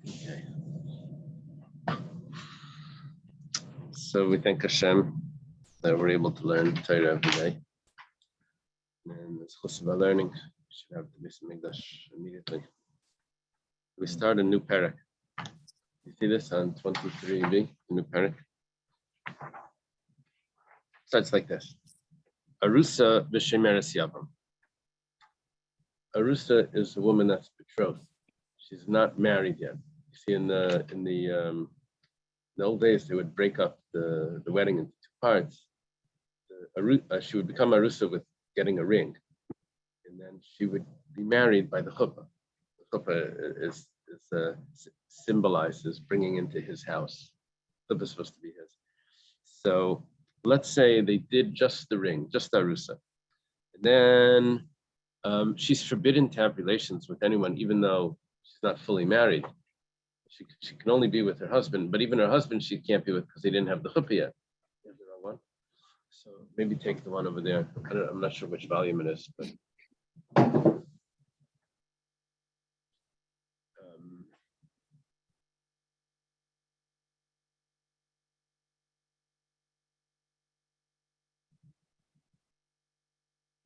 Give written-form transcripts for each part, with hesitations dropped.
Okay. So we thank Hashem that we're able to learn Torah every day. And it's chus of our learning. We should have the Beis Hamikdash immediately. We start a new parak. You see this on 23b, the new parak? Starts like this. Arusa v'shemeres yavam. Arusa is a woman that's betrothed. She's not married yet. You see, in the old days, they would break up the wedding into two parts. She would become Arusa with getting a ring, and then she would be married by the chuppah. The chuppah symbolizes bringing into his house. The chuppah is supposed to be his. So let's say they did just the ring, just Arusa, and then she's forbidden to have relations with anyone, even though she's not fully married. She can only be with her husband, but even her husband she can't be with because they didn't have the chuppah yet. You have the wrong one. So maybe take the one over there. I'm not sure which volume it is, but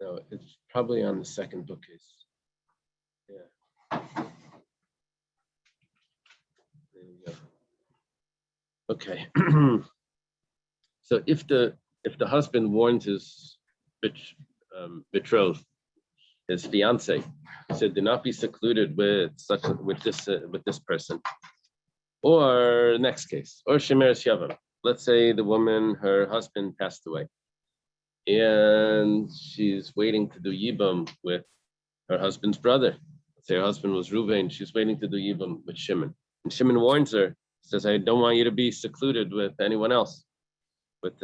no, it's probably on the second bookcase. Yeah. There you go. Okay. So if the husband warns his betrothed, his fiance, said, "Do not be secluded with this person." Or next case, or shemeres yavam. Let's say the woman, her husband passed away, and she's waiting to do yibam with her husband's brother. Let's say her husband was Reuven, she's waiting to do yibam with Shimon. And Shimon warns her, says, "I don't want you to be secluded with anyone else, with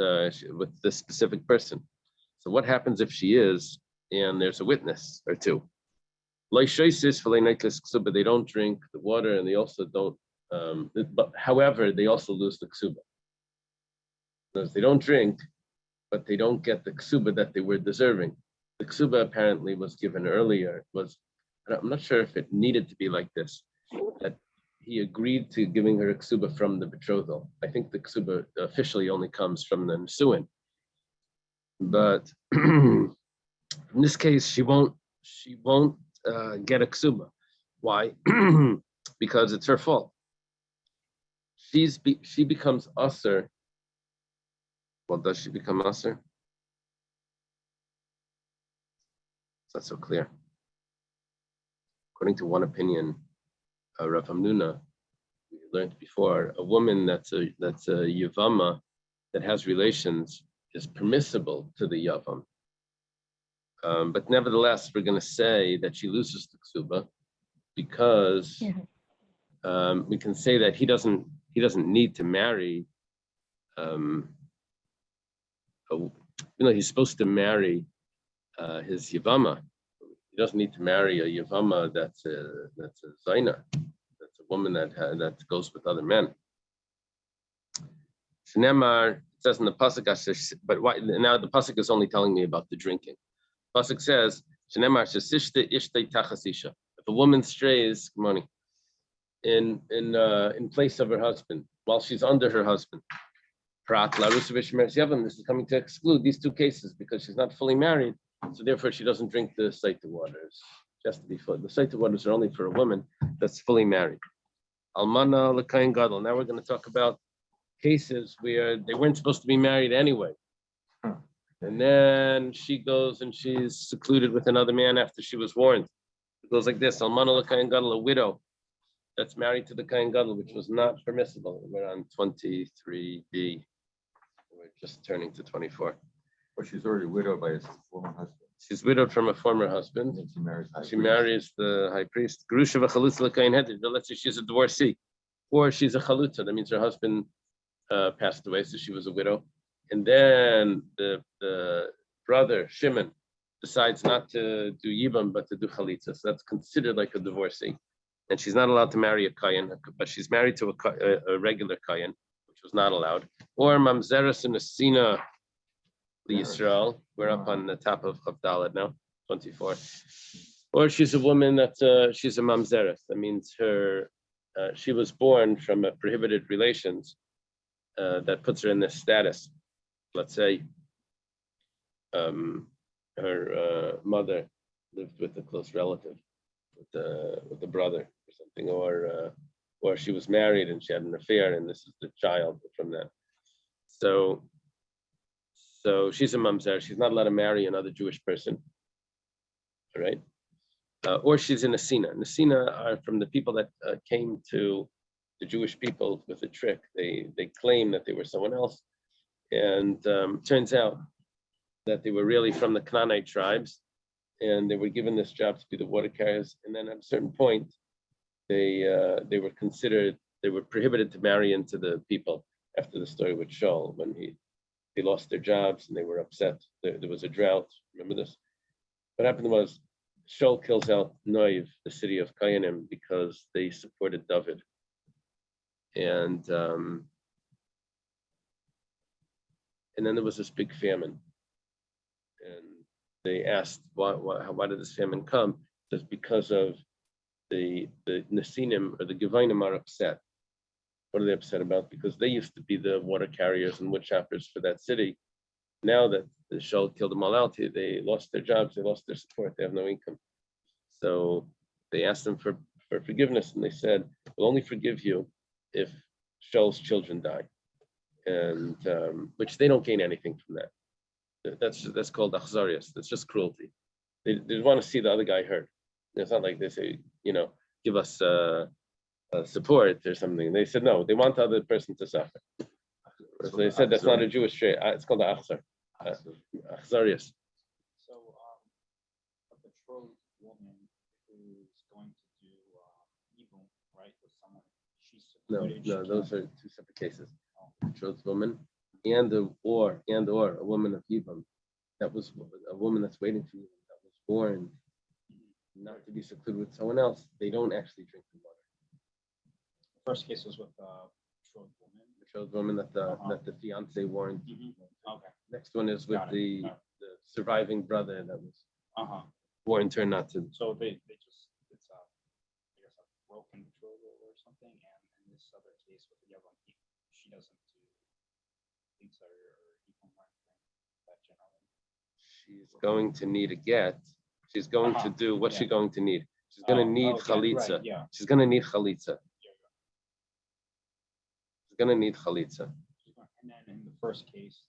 this specific person." So what happens if she is, and there's a witness or two? But they don't drink the water, and they also don't. But however, they also lose the ksuba. Because they don't drink, but they don't get the ksuba that they were deserving. The ksuba apparently was given earlier. I'm not sure if it needed to be like this. That he agreed to giving her a ksuba from the betrothal. I think the ksuba officially only comes from the nesuin. But in this case, she won't get a ksuba. Why? Because it's her fault. She becomes usher. Well, does she become usher? It's not so clear. According to one opinion, Rav Hamnuna, we learned before, a woman that's a yavama that has relations is permissible to the yavam. But nevertheless, we're going to say that she loses the ksuba because we can say that he doesn't need to marry. He's supposed to marry his yavama. He doesn't need to marry a yavama that's a zaina, that's a woman that goes with other men. Shnemar says in the pasuk, but why now the pasuk is only telling me about the drinking. Pasuk says, Shnemar shesishte ishtei tachasisha. If a woman strays, money in place of her husband while she's under her husband. This is coming to exclude these two cases because she's not fully married, so therefore she doesn't drink the Sota waters. Just to be full. The Sota waters are only for a woman that's fully married. Almana l'kayin gadol. Now we're going to talk about cases where they weren't supposed to be married anyway. And then she goes and she's secluded with another man after she was warned. It goes like this: Almana l'kayin gadol, a widow that's married to the kayin gadol, which was not permissible. We're on 23b. We're just turning to 24. Well, she's already widowed by his former husband. She's widowed from a former husband. And she marries the high priest. Grusha v'chalutza l'kayin heter. Let's say she's a divorcee, or she's a chalutza. That means her husband passed away, so she was a widow. And then the brother Shimon decides not to do yibam but to do chalitza. So that's considered like a divorcee. And she's not allowed to marry a kayin, but she's married to a regular kayin, which was not allowed. Or mamzeres and asina Yisrael. We're up on the top of Dalet now, 24. Or she's a woman she's a mamzeres. That means her she was born from a prohibited relations that puts her in this status. Let's say her mother lived with a close relative, with the brother or something, or she was married and she had an affair, and this is the child from that. So she's a mamzer. She's not allowed to marry another Jewish person, right? Or she's in a sina. Nesina are from the people that came to the Jewish people with a trick. They claim that they were someone else, and turns out that they were really from the Canaanite tribes, and they were given this job to be the water carriers. And then at a certain point, they were prohibited to marry into the people after the story with Shaul, when they lost their jobs and they were upset. There was a drought. Remember this? What happened was Shaul kills out Noiv, the city of Kayanim, because they supported David. And then there was this big famine. And they asked, why did this famine come? It's because of the Nesinim, or the Gevinim, are upset. What are they upset about? Because they used to be the water carriers and wood choppers for that city. Now that the Shaul killed them all out, they lost their jobs, they lost their support, they have no income. So they asked them for forgiveness, and they said, we'll only forgive you if Shaul's children die. And which they don't gain anything from that. That's called achzarias. That's just cruelty. They want to see the other guy hurt. It's not like they say, give us support or something. They said no. They want the other person to suffer. So they said that's not a Jewish trait. It's called achzar. Achzarias. So a betrothed woman who's going to do evil, right, with someone, she's secluded. No, those are two separate cases. Betrothed woman or a woman of Yibam. That was a woman that's waiting for you, that was born not to be secluded with someone else. They don't actually drink the water. The first case was with betrothed woman. Betrothed woman that the fiance warned. Okay. Next one is with the surviving brother that was warned her not to. So they just, it's I guess a broken betrothal or something, and in this other case with the Yavam, she doesn't do things or even that generally. She's going to need a get. She's going to do what's she going to need? She's going to need chalitza. Right, yeah. She's going to need chalitza. She's going to need chalitza. And then in the first case,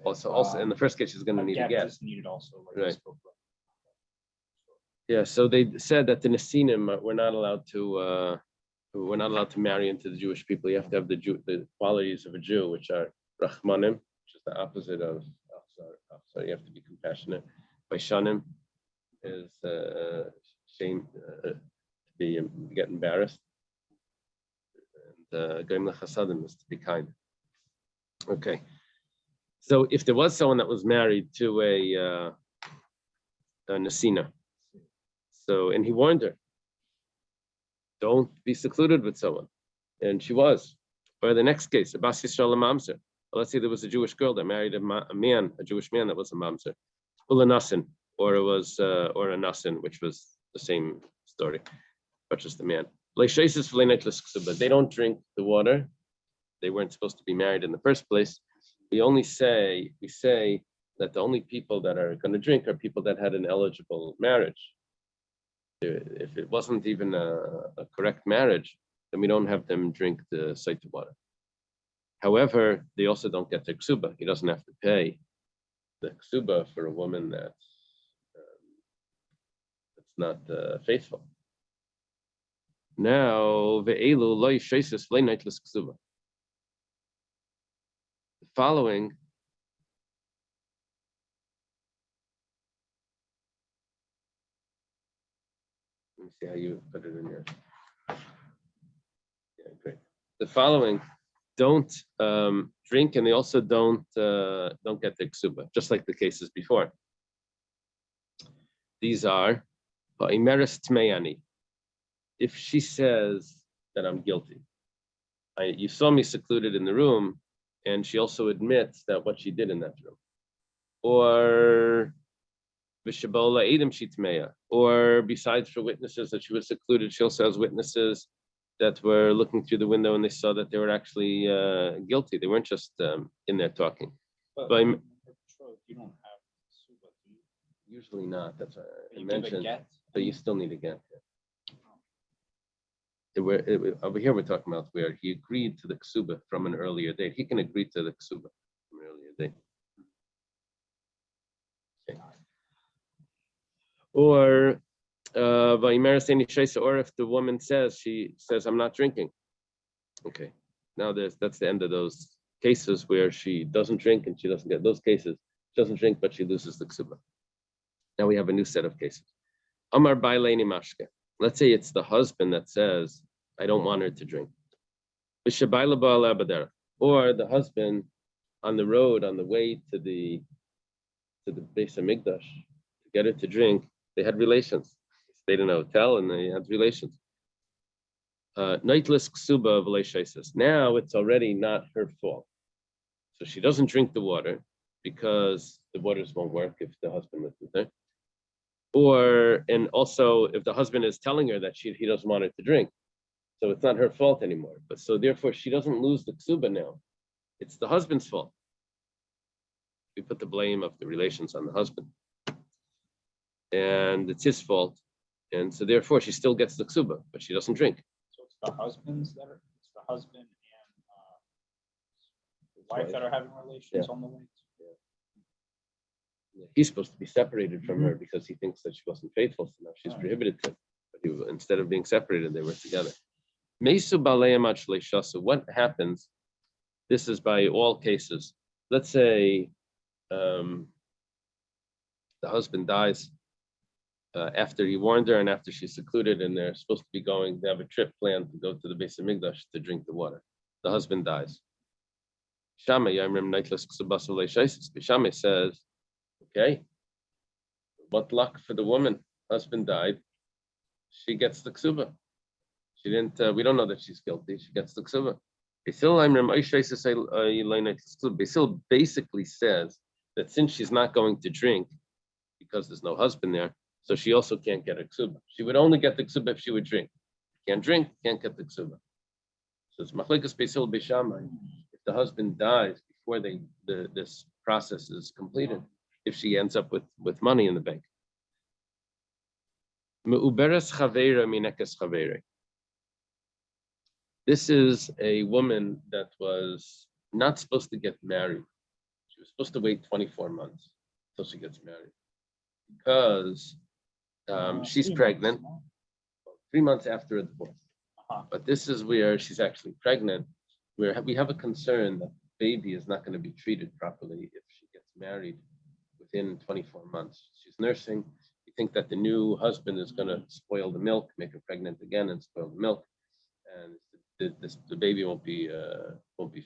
Also in the first case, she's going to need a get. Is needed also, like right. I spoke about. Yeah. So they said that the Nesinim were not allowed to marry into the Jewish people. You have to have the qualities of a Jew, which are Rachmanim, which is the opposite of Achzar. So you have to be compassionate. Baishanim is shame, get embarrassed. And Goyim Lechasadim is to be kind. Okay. So if there was someone that was married to a Nesina, and he warned her, don't be secluded with someone. And she was. Or the next case, Abbas Yisrael Mamzer. Let's say there was a Jewish girl that married a Jewish man that was a Mamzer. Ula Nasin, or a Nasin, which was the same story, but just the man. They don't drink the water. They weren't supposed to be married in the first place. We say that the only people that are going to drink are people that had an eligible marriage. If it wasn't even a correct marriage, then we don't have them drink the Sota water. However, they also don't get the ksuba. He doesn't have to pay the ksuba for a woman that's not faithful. Now, the following. Let me see how you put it in here. Yeah, great. The following don't drink, and they also don't get the ksuba, just like the cases before. These are imeris tmeyani. If she says that I'm guilty, you saw me secluded in the room, and she also admits that what she did in that room, or vishabola edim shitmeya, or besides for witnesses that she was secluded, she also has witnesses that were looking through the window and they saw that they were actually guilty. They weren't just in there talking. But But when you're betrothed, you don't have suba, do you? usually not. That's what I You give a mentioned. get. But you still need a get. Over here, we're talking about where he agreed to the ksuba from an earlier date. He can agree to the ksuba from an earlier date. Okay. Or or if the woman says, she says, I'm not drinking. Okay. Now that's the end of those cases where she doesn't drink and she doesn't get those cases. She doesn't drink, but she loses the ksuba. Now we have a new set of cases. Amar Baileni Mashke. Let's say it's the husband that says, I don't want her to drink. Or the husband on the road, on the way to the Beis Hamikdash, to get her to drink, they had relations. They stayed in a hotel and they had relations. Nightless ksuba v'leishaisis. Now it's already not her fault. So she doesn't drink the water because the waters won't work if the husband isn't there. And also if the husband is telling her that he doesn't want her to drink. So it's not her fault anymore. But so therefore she doesn't lose the ksuba now. It's the husband's fault. We put the blame of the relations on the husband. And it's his fault. And so therefore she still gets the ksuba, but she doesn't drink. So it's the husband and the wife that are having relations on the way. He's supposed to be separated from her because he thinks that she wasn't faithful, so now she's prohibited to. But instead of being separated, they were together. What happens? This is by all cases. Let's say the husband dies after he warned her and after she's secluded, and they're supposed to be going. They have a trip planned to go to the Beis Hamikdash to drink the water. The husband dies. Shammai says, okay, what luck for the woman. Husband died. She gets the ksuba. She didn't, we don't know that she's guilty. She gets the ksuba. Basil basically says that since she's not going to drink because there's no husband there, so she also can't get a ksuba. She would only get the ksuba if she would drink. Can't drink, can't get the ksuba. So it's machlekas Basil Beishamai. If the husband dies before this process is completed, if she ends up with money in the bank. This is a woman that was not supposed to get married. She was supposed to wait 24 months until she gets married because she's pregnant 3 months after a divorce. But this is where she's actually pregnant, where we have a concern that the baby is not going to be treated properly if she gets married within 24 months. She's nursing. You think that the new husband is going to spoil the milk, make her pregnant again, and spoil the milk, and the baby won't be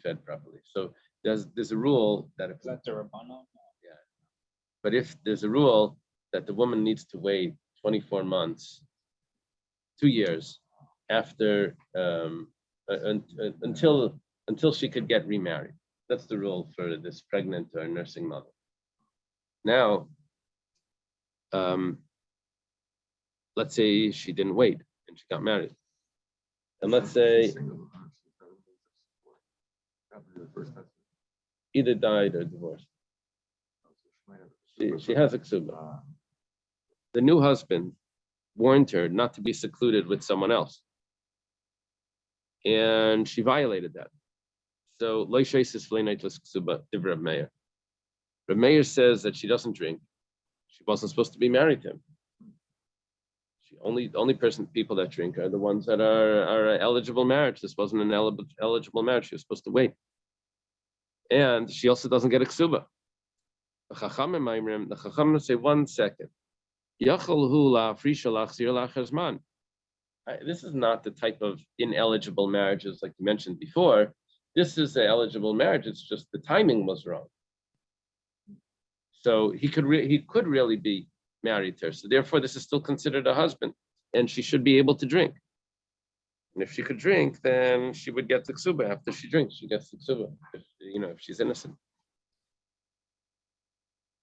fed properly. So there's a rule that if but if there's a rule that the woman needs to wait 24 months, 2 years after until she could get remarried. That's the rule for this pregnant or nursing mother. Now, let's say she didn't wait and she got married. And let's say either died or divorced. She has a ksuba. The new husband warned her not to be secluded with someone else. And she violated that. So Rav Meir says that she doesn't drink. She wasn't supposed to be married to him. The only people that drink are the ones that are eligible marriage. This wasn't an eligible marriage. She was supposed to wait. And she also doesn't get a ksuba. The Chachamim say 1 second. This is not the type of ineligible marriages like you mentioned before. This is an eligible marriage. It's just the timing was wrong. So he could really be married to her. So therefore, this is still considered a husband, and she should be able to drink. And if she could drink, then she would get the ksuba. After she drinks, she gets the ksuba. If she's innocent.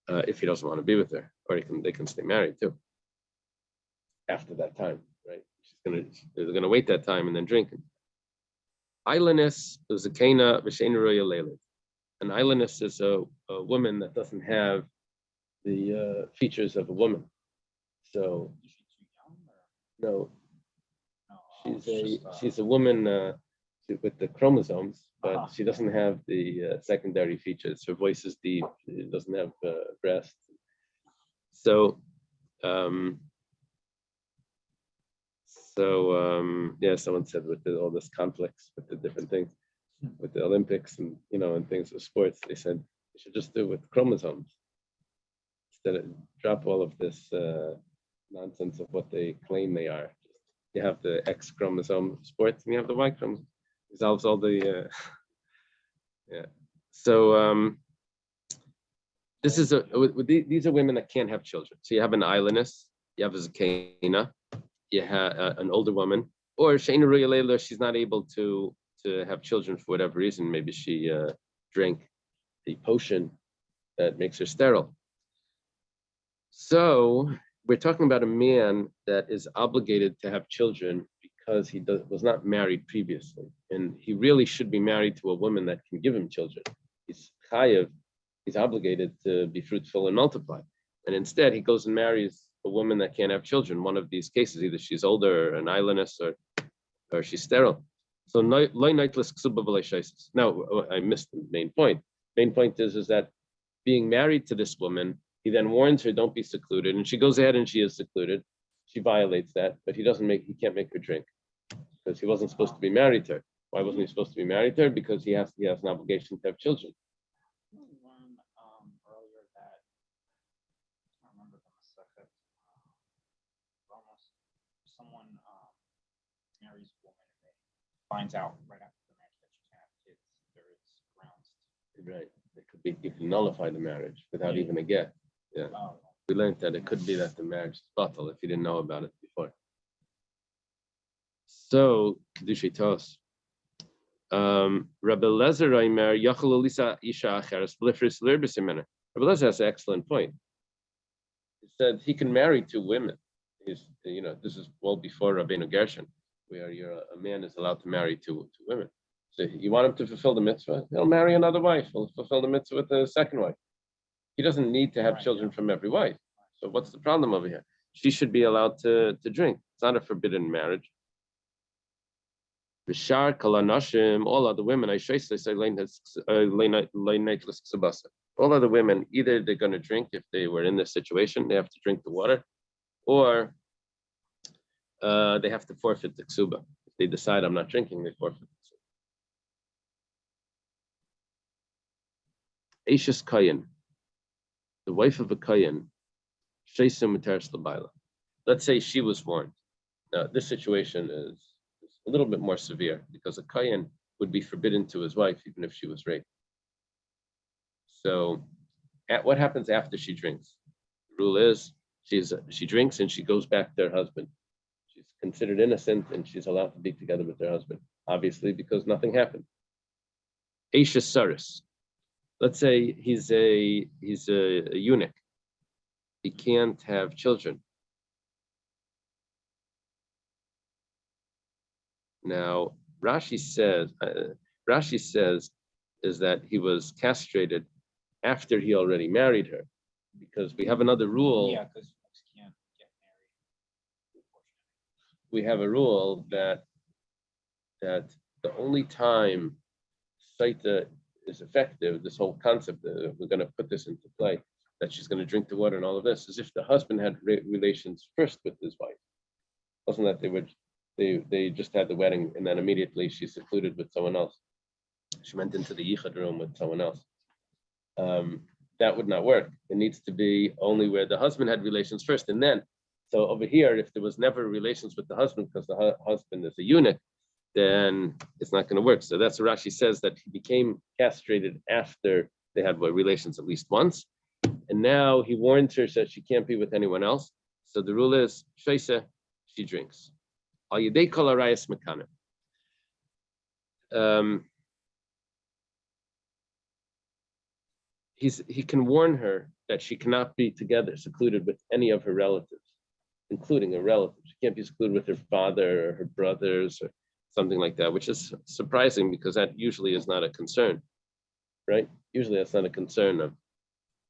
If he doesn't want to be with her, or they can stay married too. After that time, right? She's they're gonna wait that time and then drink. Islandess is a kana v'shein roya leilid. An islandess is a woman that doesn't have the features of a woman. So Is she too young or no, no? she's a woman with the chromosomes, but Uh-huh. she doesn't have the secondary features. Her voice is deep. She doesn't have breasts. So, yeah, someone said with all this conflicts with the different things, with the Olympics and and things with sports, they said you should just do it with chromosomes instead of drop all of this nonsense of what they claim they are. You have the X chromosome sports and you have the Y chromosome. Resolves all the yeah. So this is these are women that can't have children. So you have an islandess, you have a zakena, you have an older woman, or Shaina Ruyalela, she's not able to have children for whatever reason. Maybe she drank the potion that makes her sterile. So we're talking about a man that is obligated to have children because he was not married previously, and he really should be married to a woman that can give him children. He's chayav, he's obligated to be fruitful and multiply, and instead he goes and marries a woman that can't have children. One of these cases, either she's older, or an islandess, or she's sterile. So now I missed the main point. Main point is that being married to this woman, he then warns her, don't be secluded, and she goes ahead and she is secluded. She violates that, but he can't make her drink because he wasn't supposed to be married to her. Why wasn't he supposed to be married to her? Because he has an obligation to have children. We learned earlier that I remember from a second, almost someone marries a woman and they finds out right after the marriage that she can't have kids. There is grounds. Right. It could be you can nullify the marriage without even a get. Yeah. Oh, We learned that it could be that the marriage is batal if you didn't know about it before. So Kedushi Tos. Rabbi Lezer Aimer Yachal Elisa Isha Acheres Blifris Lirbisimena. Rabbi Lezer has an excellent point. He said he can marry two women. This is well before Rabbeinu Gershon, where a man is allowed to marry two women. So you want him to fulfill the mitzvah, he'll marry another wife. He'll fulfill the mitzvah with the second wife. He doesn't need to have children from every wife. So what's the problem over here? She should be allowed to drink. It's not a forbidden marriage. Vishar kalanashim, all other women, all other women, either they're going to drink if they were in this situation, they have to drink the water, or they have to forfeit the ksuba. If they decide I'm not drinking, they forfeit the ksuba. Ashes kayin, the wife of a kayin, let's say she was warned. Now, this situation is a little bit more severe because a kayin would be forbidden to his wife even if she was raped. So, what happens after she drinks? The rule is she drinks and she goes back to her husband. She's considered innocent and she's allowed to be together with her husband, obviously because nothing happened. Aisha Saris. Let's say he's a eunuch. He can't have children. Now, Rashi says is that he was castrated after he already married her, because we have another rule. yeah, because folks can't get married. We have a rule that the only time Saita is effective, this whole concept, we're going to put this into play, that she's going to drink the water and all of this, is if the husband had relations first with his wife. It wasn't that they just had the wedding and then immediately she's secluded with someone else. She went into the yichud room with someone else. That would not work. It needs to be only where the husband had relations first, and then. So over here, if there was never relations with the husband because the husband is a eunuch, then it's not going to work. So that's what Rashi says, that he became castrated after they had relations at least once, and now he warns her that she can't be with anyone else. So the rule is, Shaisa, she drinks. Al Yedei Kol Arayos Mekanim. He can warn her that she cannot be together, secluded with any of her relatives. including a relative. She can't be secluded with her father or her brothers or something like that, which is surprising because that usually is not a concern, right? Usually that's not a concern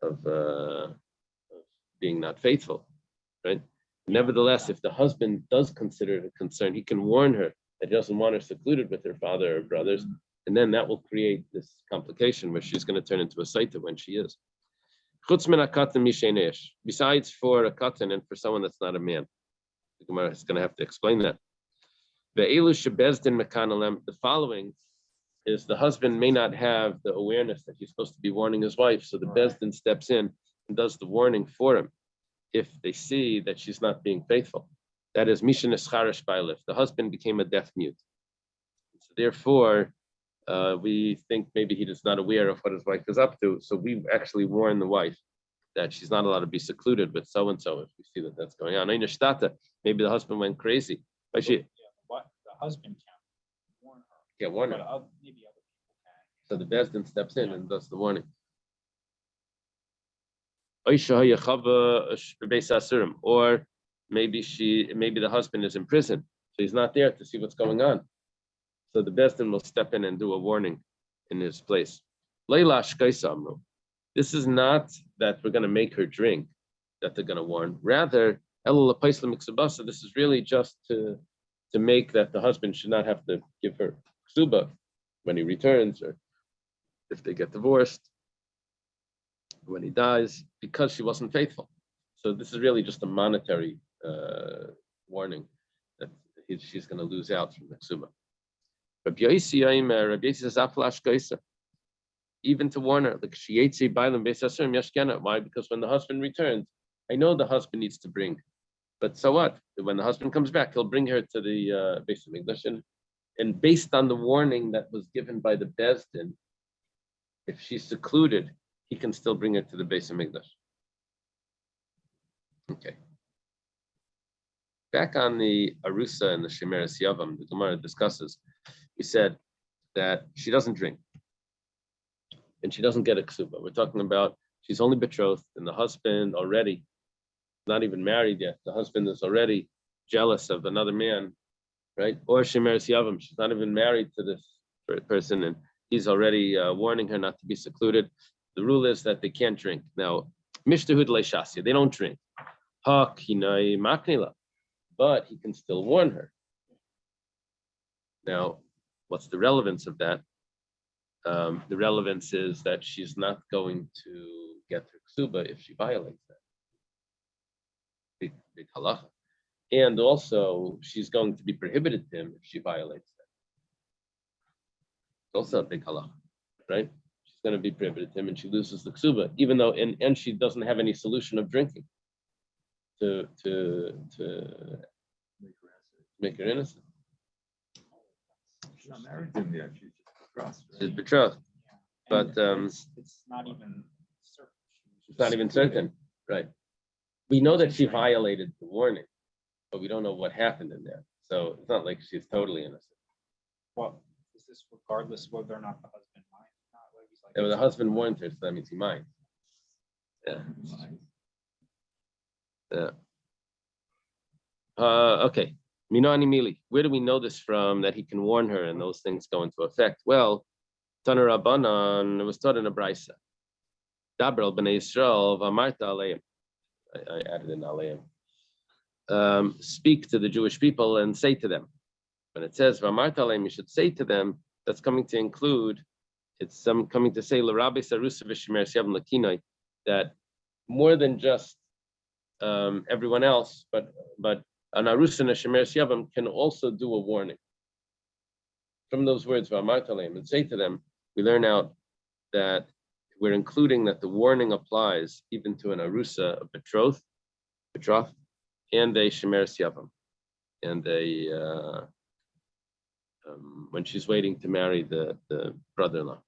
of being not faithful, right? Nevertheless, if the husband does consider it a concern, he can warn her that he doesn't want her secluded with her father or brothers, and then that will create this complication where she's going to turn into a saita when she is. Besides for a katan and for someone that's not a man. The Gemara is going to have to explain that. The following is the husband may not have the awareness that he's supposed to be warning his wife, so the Bezdin steps in and does the warning for him if they see that she's not being faithful. That is, Mishan Escharish Bailif. The husband became a deaf mute. So therefore, we think maybe he is not aware of what his wife is up to. So we actually warn the wife that she's not allowed to be secluded with so and so if we see that that's going on. Maybe the husband went crazy. But the husband can warn her. Yeah, warn her. But maybe other people can. So the Bezdin steps in and does the warning. Or maybe the husband is in prison, so he's not there to see what's going on. So the Bezdin will step in and do a warning in his place. This is not that we're going to make her drink, that they're going to warn. Rather, this is really just to make that the husband should not have to give her ksuba when he returns, or if they get divorced, when he dies, because she wasn't faithful. So this is really just a monetary warning that she's going to lose out from the ksuba. Rabbi Yosi says, even to warn her, like why? Because when the husband returns, I know the husband needs to bring, but so what? When the husband comes back, he'll bring her to the Beis Hamikdash, and based on the warning that was given by the Bezdin, if she's secluded, he can still bring her to the Beis Hamikdash. Okay. Back on the Arusa and the Shemeres Yavam, the Gemara discusses. We said that she doesn't drink and she doesn't get a ksuba. We're talking about she's only betrothed and the husband already, not even married yet. The husband is already jealous of another man, right? Or Shemeres Yavam, she's not even married to this person and he's already warning her not to be secluded. The rule is that they can't drink. Now, Mishtahud Leishasya, they don't drink. Hak hinai maknila, but he can still warn her. Now, what's the relevance of that? The relevance is that she's not going to get her ksuba if she violates that. Big halacha. And also, she's going to be prohibited to him if she violates that. It's also a big halacha, right? She's going to be prohibited to him and she loses the ksuba, even though, and she doesn't have any solution of drinking to make her innocent. She's not married to him yet. She's just betrothed. She's betrothed, but it's not even certain. it's not even certain, right? We know that she violated the warning, but we don't know what happened in there. So it's not like she's totally innocent. Well, is this regardless whether or not the husband minds? Not like he's like. And the husband warned her, so that means he minds. Yeah. Yeah. Okay. Minani Mili. Where do we know this from that he can warn her and those things go into effect? Well, Taner Rabbanan, it was taught in a brisa. Dabrel b'nei Yisrael v'amarta aleim. I added in aleim. Speak to the Jewish people and say to them. When it says v'amarta aleim, you should say to them. That's coming to include. It's coming to say l'Rabbi Sarusa v'Shemeres Yavam Lakinai, that more than just everyone else, but an Arusa and a Shemeres Yavam can also do a warning. From those words, v'amartalem, and say to them, we learn out that we're including that the warning applies even to an Arusa, a betrothed, and a Shemeres Yavam, and when she's waiting to marry the brother-in-law.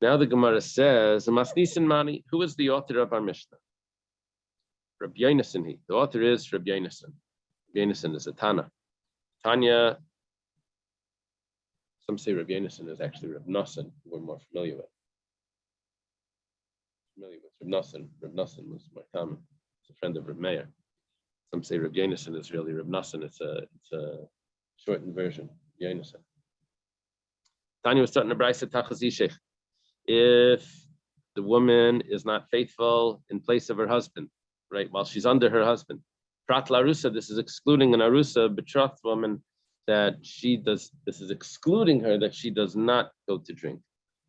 Now the Gemara says, Masnisin Mani, who is the author of our Mishnah? Rabbi Yonasan. The author is Rabbi Yonasan. Rabbi Yonasan is a Tana. Tanya, some say Rabbi Yonasan is actually Rabbi Nosson, who we're more familiar with. Rabbi Nosson was more common. It's a friend of Reb Meir. Some say Reb Yonasan is really Reb Nassan. It's a shortened version. Yonasan. Tanya was starting to brisa tachas ishech. If the woman is not faithful in place of her husband, right, while she's under her husband, prat larusa, this is excluding an arusa, betrothed woman, that she does. This is excluding her that she does not go to drink.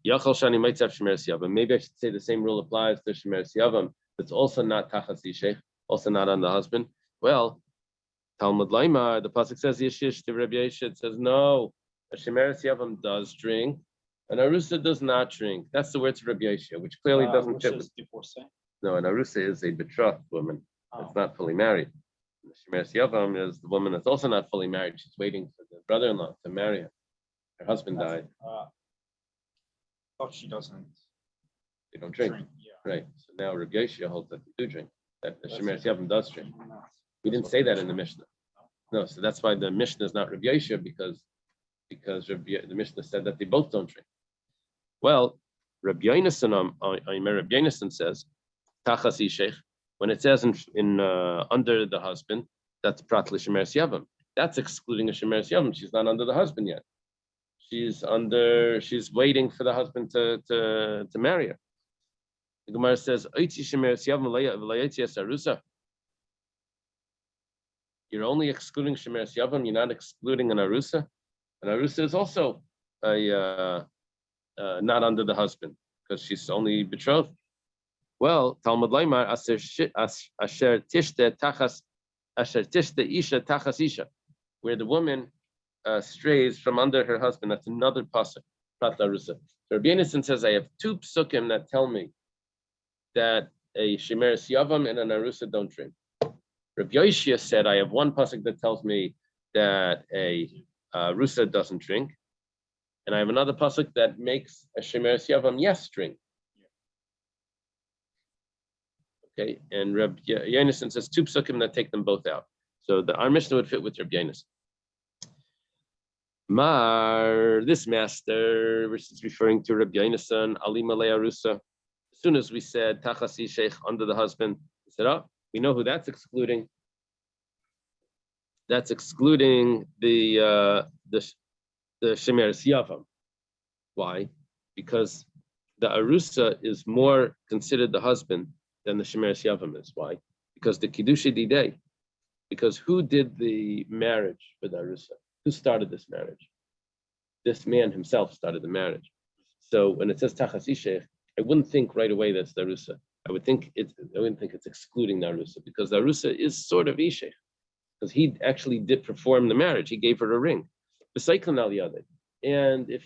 Yachal shani might have shemeres yavam. Maybe I should say the same rule applies to shemeres yavam. That's also not tachas ishech, also not on the husband. Well, Talmud Laima, the pasuk says yeshish to Rabbi Yeshua. It says no, a shemeres yavam does drink, an arusa does not drink. That's the words of Rabbi Yeshua, which clearly doesn't fit with. No, an arusa is a betrothed woman. It's not fully married. The shemeres yavam is the woman that's also not fully married. She's waiting for the brother-in-law to marry her. Her husband died. Thought she doesn't. They don't drink. Yeah. Right. So now Rabbi Yeshua holds that they do drink. That the shemeres yavam does drink. We didn't say that in the Mishnah. No, so that's why the Mishnah is not Rabbi Yeshua, because the Mishnah said that they both don't drink. Well, Rabbi Yonasan says, Tachas ishech, when it says in under the husband, that's prat l'shemeres yavam. That's excluding a shemeres yavam. She's not under the husband yet. She's waiting for the husband to marry her. The Gemara says, Oitzi shemeres yavam v'layotzi es arusa. You're only excluding shemeres yavam. You're not excluding an arusa. An arusa is also a not under the husband because she's only betrothed. Well, Talmud Laimar asher tishte tachas asher tishte isha tachas isha, where the woman strays from under her husband. That's another pasuk. Prat larusa. So Rabbi Yonasan says I have two psukim that tell me that a shemeres yavam and an arusa don't drink. Rabbi Yoshia said, I have one pasuk that tells me that a rusa doesn't drink, and I have another pasuk that makes a shemeres yavam yes drink. Okay, and Rabbi Yonasan says two psukim that take them both out. So our Mishnah would fit with Rabbi Yonasan. Mar, this master, which is referring to Rabbi Yonasan, Ali Malay Arusa. As soon as we said Tachasi Sheikh under the husband, he said, oh, we know who that's excluding. That's excluding the shemeres yavam. Why? Because the arusa is more considered the husband than the shemeres yavam is. Why? Because the kiddusha didei. Because who did the marriage for the arusa? Who started this marriage? This man himself started the marriage. So when it says tachas ishech, I wouldn't think right away that's the arusa. I wouldn't think it's excluding the arusa, because the arusa is sort of ishech, because he actually did perform the marriage. He gave her a ring. B'seiklin al yadeh. And if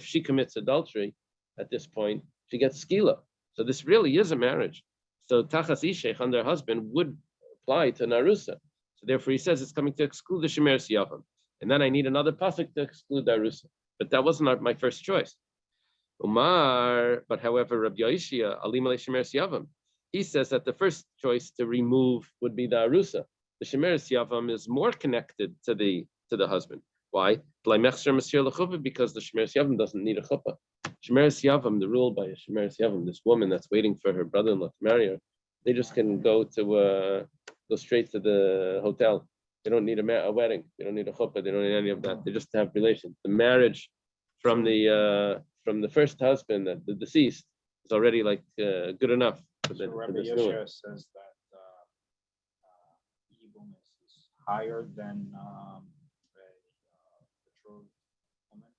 she commits adultery at this point, she gets skila. So this really is a marriage. So tachas ishech on their husband would apply to narusa. So therefore he says it's coming to exclude the shemeres yavam. And then I need another pasuk to exclude the arusa. But that wasn't my first choice. Umar, but however, Rabbi Yoshia, Ali Malay Shemeres Yavam, he says that the first choice to remove would be the arusa. The Shemeres Yavam is more connected to the husband. Why? Because the Shemeres Yavam doesn't need a chuppah. Shemeres Yavam, the rule by a Shemeres Yavam, this woman that's waiting for her brother-in-law to marry her, they just can go straight to the hotel. They don't need a wedding. They don't need a chuppah. They don't need any of that. They just have relations. The marriage from the first husband, the deceased, is already good enough. So Rabbi Yeshua says that Yibum is higher than a betrothed woman.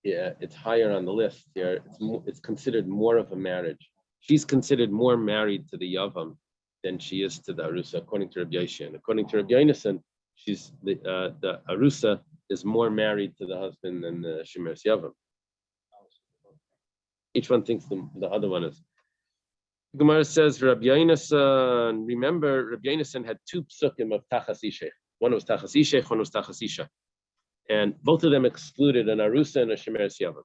Yeah, it's higher on the list here. It's considered more of a marriage. She's considered more married to the Yavam than she is to the Arusa, according to Rabbi Yeshua. And according to Rabbi Yonasan, she's the Arusa is more married to the husband than the Shemeres Yavam. Each one thinks the other one is. Gemara says Rabbi Yonasan. Remember, Rabbi Yonasan had two psukim of tachas ishech. One was tachas ishech, one was tachas isha, and both of them excluded an arusa and a shemeres yavam.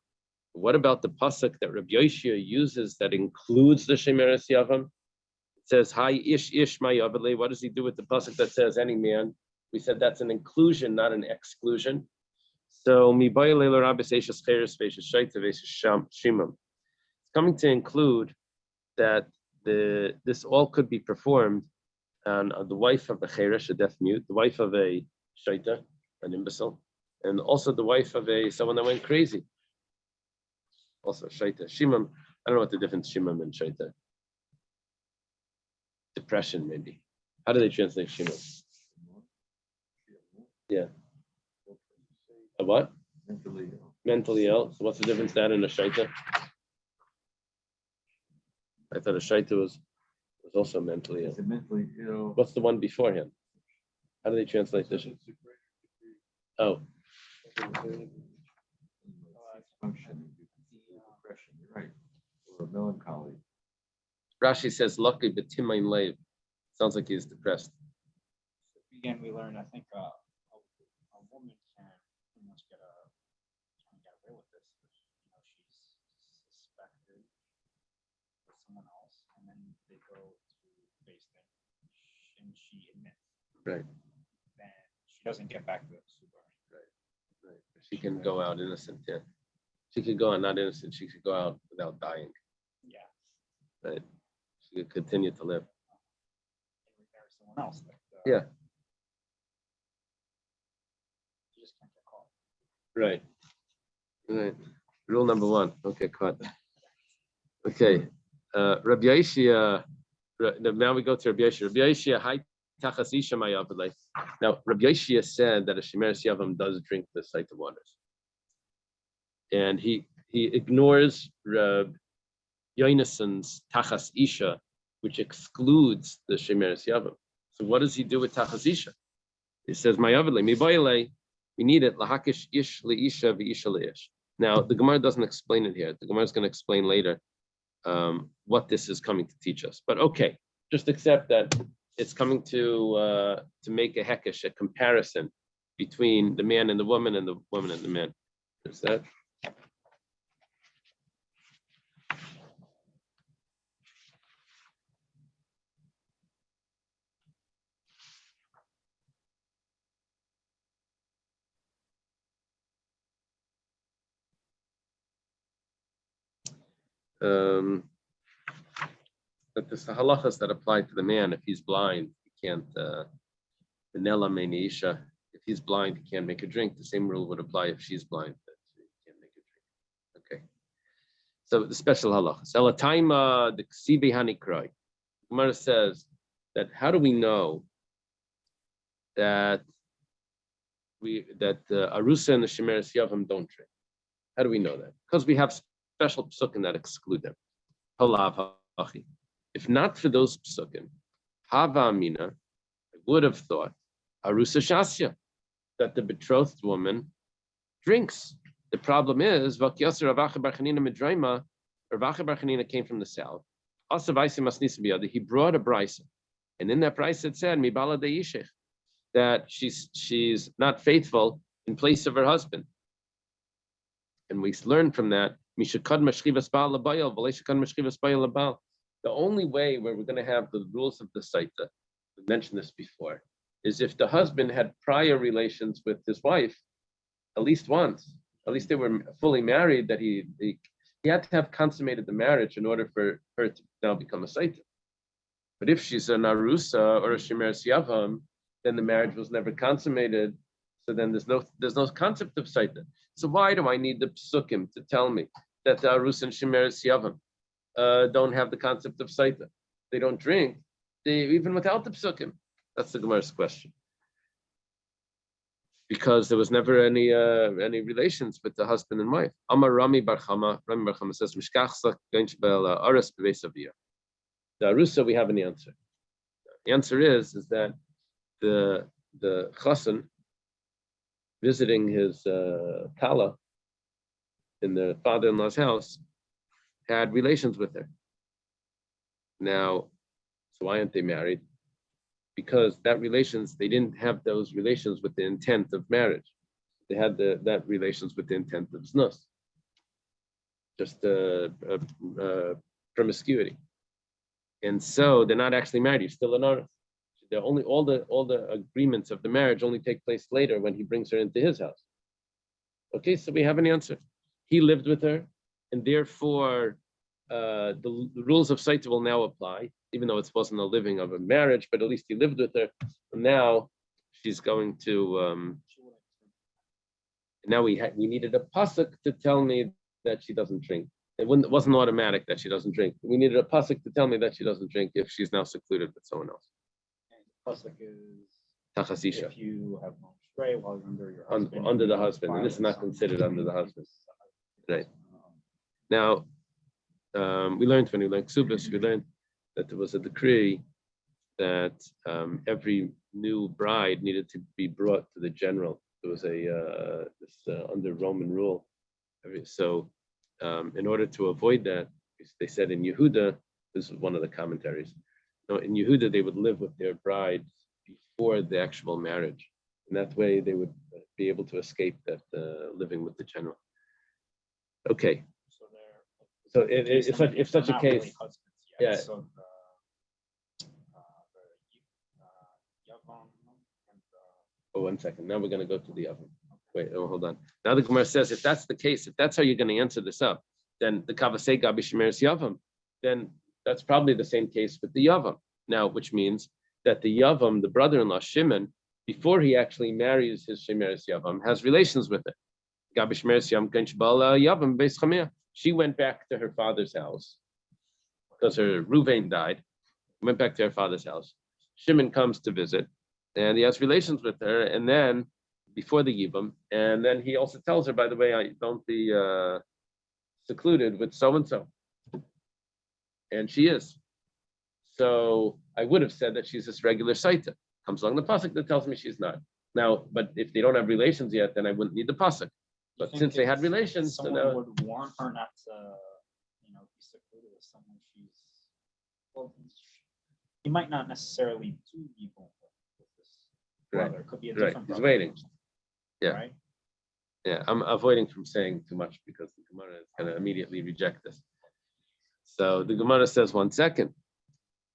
What about the pasuk that Rabbi Yoshia uses that includes the shemeres yavam? It says hi ish my yavale. What does he do with the pasuk that says any man? We said that's an inclusion, not an exclusion. So it's coming to include that this all could be performed and the wife of a cheresh, a deaf mute, the wife of a shaita, an imbecile, and also the wife of someone that went crazy. Also shaita. Shimam, I don't know what the difference shimam and shaita. Depression, maybe. How do they translate shimam? Yeah. A what? Mentally ill. Mentally ill. So what's the difference that and a shaita? I thought a shaita was also mentally ill. Is it mentally ill? What's the one before him? How do they translate this? Oh, Functioning, depression, you're right, or melancholy. Rashi says, "Lucky b'timayin leiv." Sounds like he's depressed. Again, we learned, I think, a woman can pretty much get away with this. She's suspected with someone else, and then they go to face them, and she admits. Right. Then she doesn't get back to the super. Right. She can go out innocent. Yeah. She could go out not innocent. She could go out without dying. Yeah. Right. She could continue to live. And marry someone else. Yeah. You just can't get caught. Right. Right. Rule number one. Okay, cut. Okay. Rabbi Yeshia. Now we go to Rabbi Yeshia. Rabbi Yeshia, hi tachasisha mayavle. Now, Rabbi Yeshia said that a shemeres yavam does drink the site of waters, and he ignores Rab Yonasson's tachas isha, which excludes the shemeres yavam. So what does he do with tachas isha? He says mayavle mibayale. We need it lahakish ish leisha v'isha leish. Now the Gemara doesn't explain it here. The Gemara is going to explain later what this is coming to teach us. But okay, just accept that it's coming to make a hekesh, a comparison between the man and the woman and the woman and the man. Is that? But there's the halachas that apply to the man. If he's blind, he can't vanilla menisha. If he's blind, he can't make a drink. The same rule would apply if she's blind, that she can't make a drink. Okay. So the special halachas. Elataima the ksibi hanikrai. Gemara says that how do we know that Arusa and the Shemeres Yavam don't drink? How do we know that? Because we have special psukim that exclude them. If not for those psukim, Hava Amina, I would have thought Arusa Shasya, that the betrothed woman drinks. The problem is Vakyasar Ravacha Bar Chanina Midraima. Ravacha Bar Chanina came from the south. He brought a brisa, and in that brisa it said Mibala Deishich, that she's not faithful in place of her husband. And we learn from that, the only way where we're going to have the rules of the Saita, we mentioned this before, is if the husband had prior relations with his wife, at least once, at least they were fully married, that he had to have consummated the marriage in order for her to now become a Saita. But if she's an Arusa or a Shemeres Yavam, then the marriage was never consummated. So then there's no concept of Saita. So why do I need the psukim to tell me that the Arus and Shemeres Yavam don't have the concept of Saita? They don't drink, even without the psukim. That's the Gemara's question. Because there was never any relations with the husband and wife. Amar Rami Bar Chama says, the Arusa, we have an answer. The answer is that the chassan visiting his kala in the father-in-law's house had relations with her. Now, so why aren't they married? Because they didn't have those relations with the intent of marriage. They had that relations with the intent of znus, just promiscuity. And so they're not actually married. You're still an aris. They're only all the agreements of the marriage only take place later when he brings her into his house. Okay, so we have an answer. He lived with her, and therefore the rules of Saita will now apply, even though it wasn't a living of a marriage, but at least he lived with her. And now she's going to. Now we needed a pasuk to tell me that she doesn't drink. It wasn't automatic that she doesn't drink. We needed a pasuk to tell me that she doesn't drink if she's now secluded with someone else. And pasuk is Tachasisha. if you have gone astray while you're under your husband. Under the husband, and this is not considered under the husband. Right. Now, we learned when we learned Ksubis, we learned that there was a decree that every new bride needed to be brought to the general. There was under Roman rule. So, in order to avoid that, they said in Yehuda, this was one of the commentaries. No, in Yehuda, they would live with their bride before the actual marriage, and that way they would be able to escape that living with the general. Okay. So if such a case, really yeah. So Oh, 1 second. Now we're going to go to the oven. Wait, hold on. Now the Gemara says, if that's the case, if that's how you're going to answer this up, then the Kavasei Gabi Shemeres Yavam, then that's probably the same case with the Yavam. Now, which means that the Yavam, the brother-in-law Shimon, before he actually marries his Shemeres Yavam, has relations with it. Gabi Shemeres Yavam Beis Chamia. She went back to her father's house because her Ruvain died. Went back to her father's house. Shimon comes to visit, and he has relations with her. And then before the Yibam, and then he also tells her, by the way, I don't be secluded with so and so, and she is. So I would have said that she's this regular Saita. Comes along the pasuk that tells me she's not. Now, but if they don't have relations yet, then I wouldn't need the pasuk. But since they had relations, so someone now, would warn her not to, be secluded with someone she's. Well, he might not necessarily do evil with this brother. It could be a different He's brother. waiting. Yeah. Right? Yeah, I'm avoiding from saying too much because the Gemara is going to immediately reject this. So the Gemara says, 1 second.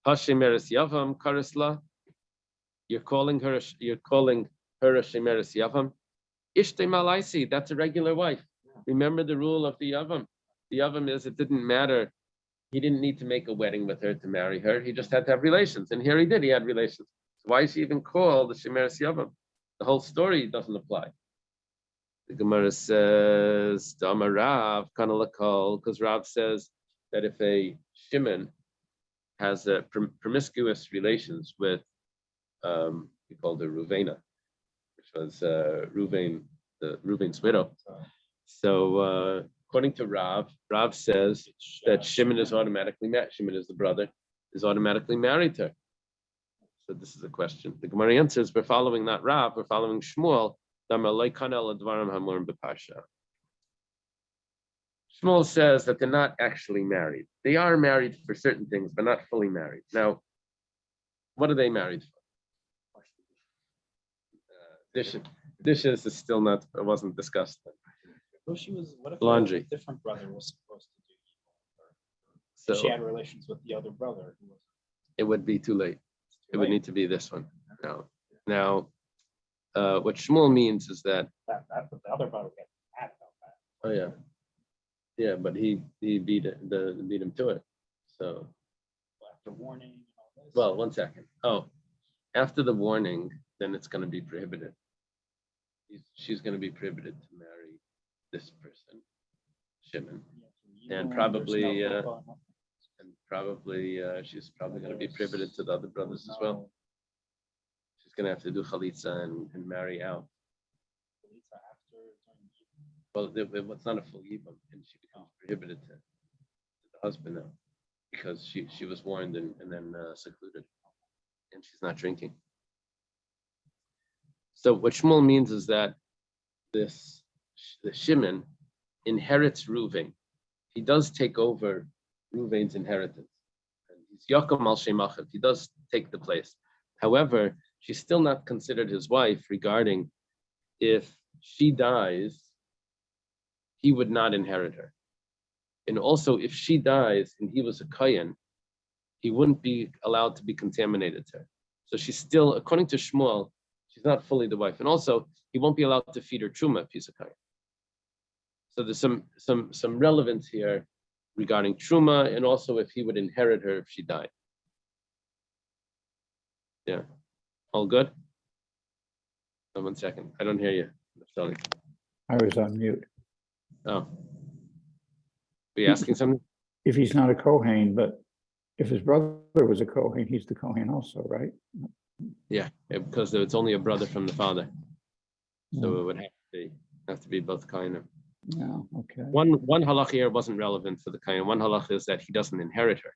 Hashemeres Yavam Karisla. You're calling her a Shemeres Yavam. Ishtei Malaisi, that's a regular wife. Remember the rule of the Yavam. The Yavam is it didn't matter. He didn't need to make a wedding with her to marry her. He just had to have relations. And here he did. He had relations. So why is she even called the Shemeres Yavam? The whole story doesn't apply. The Gemara says, Dama Rav, Kanalakal, because Rav says that if a Shimon has a promiscuous relations with, we called her Ruvena, which was Reuven's widow. So according to Rav says that Shimon is automatically married. Shimon is the brother, is automatically married to her. So this is a question. The Gemara answers, we're following not Rav, we're following Shmuel. Shmuel says that they're not actually married. They are married for certain things, but not fully married. Now, what are they married for? Dishes is still not, it wasn't discussed. Well, what if Laundry. a different brother was supposed to do evil? So she had relations with the other brother. it would be too late. It would need to be this one. Now, what Shmuel means is that the other brother got mad about that. Oh yeah, but he beat him to it. So after warning and all this. Well, 1 second. Oh, after the warning, then it's going to be prohibited. She's going to be prohibited to marry this person, Shimon, and probably she's probably going to be prohibited to the other brothers as well. She's going to have to do chalitza and marry out. Well, it's not a full yibam, and she becomes prohibited to the husband now because she was warned and then secluded, and she's not drinking. So what Shmuel means is that the Shimon inherits Reuven. He does take over Reuven's inheritance. And he's Yaakov al Shemachim. He does take the place. However, she's still not considered his wife regarding if she dies, he would not inherit her. And also, if she dies and he was a Kayan, he wouldn't be allowed to be contaminated to her. So she's still, according to Shmuel, she's not fully the wife. And also, he won't be allowed to feed her truma if he's a Kayan. So there's some relevance here regarding truma, and also if he would inherit her if she died. Yeah, all good? Oh, 1 second, I don't hear you. Sorry. I was on mute. Oh. Were you asking something? If he's not a Kohen, but if his brother was a Kohen, he's the Kohen also, right? Yeah, because it's only a brother from the father. So it would have to be both kind. Yeah, okay. One halach here wasn't relevant for the kain. One halach is that he doesn't inherit her,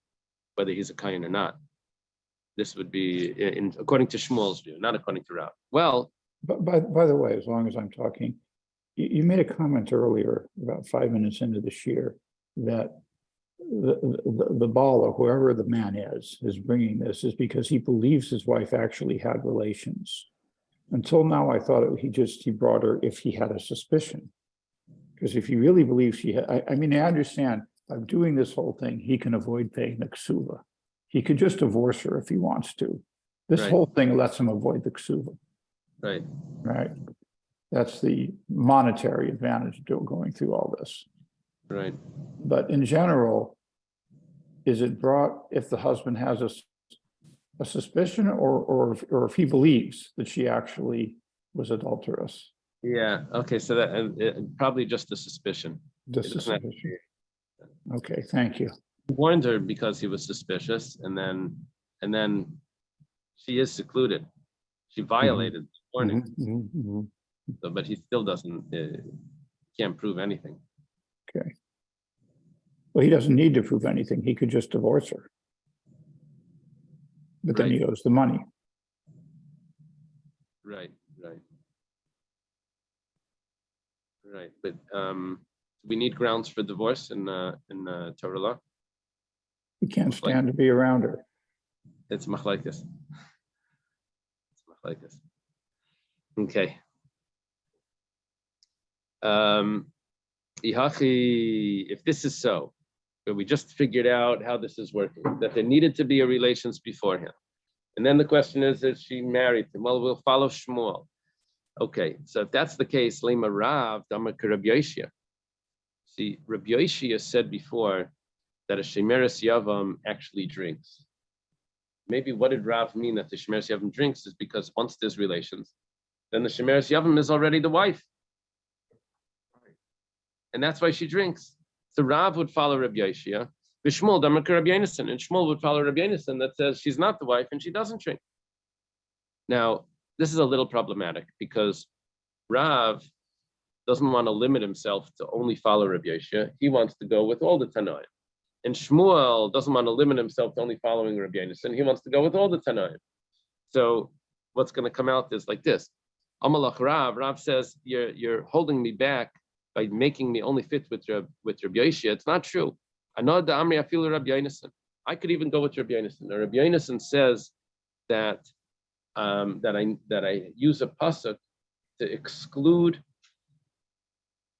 whether he's a kain or not. This would be according to Shmuel's view, not according to Rav. Well, But by the way, as long as I'm talking, you made a comment earlier, about 5 minutes into the shir, that the Baal, or whoever the man is bringing this is because he believes his wife actually had relations. Until now, I thought he brought her if he had a suspicion. Because if he really believes she had, I mean, I understand by doing this whole thing, he can avoid paying the ksuva. He could just divorce her if he wants to. This Right. whole thing lets him avoid the ksuva. right, Right. That's the monetary advantage of going through all this. right. But in general, is it brought if the husband has a suspicion or if he believes that she actually was adulterous? Yeah. Okay. So that probably just a suspicion. Just It a doesn't have to suspicion. Okay, thank you. He warned her because he was suspicious, and then she is secluded. She violated the warning, Mhm, mhm, mhm. so, but he still doesn't can't prove anything. Okay. Well, he doesn't need to prove anything. He could just divorce her. But then Right. he owes the money. Right. But we need grounds for divorce in Torah law. He can't stand to be around her. It's machlekes. Okay. If this is so, but we just figured out how this is working, that there needed to be a relations beforehand. And then the question is she married him? Well, we'll follow Shmuel. Okay, so if that's the case, Lema Rav, Damak Rabbi Yoshia. See, Rabbi Yoshia said before that a Shemeres Yavam actually drinks. Maybe what did Rav mean that the Shemeres Yavam drinks is because once there's relations, then the Shemeres Yavam is already the wife. And that's why she drinks. So Rav would follow Rabbi Yoshia. Shmuel Damak Rabbi Yonasan, and Shmuel would follow Rabbi Yonasan that says she's not the wife and she doesn't drink. Now, this is a little problematic because Rav doesn't want to limit himself to only follow Rabbi Yoshia. He wants to go with all the Tanaim. And Shmuel doesn't want to limit himself to only following Rabbi Yonasan. He wants to go with all the Tanaim. So what's going to come out is like this. Amalach Rav, Rav says, you're holding me back by making me only fit with Rabbi Yoshia. It's not true. I know the Amri Afilu Rabbi Yonasan. I could even go with Rabbi Yonasan. Now, Rabbi Yonasan says that I use a pasuk to exclude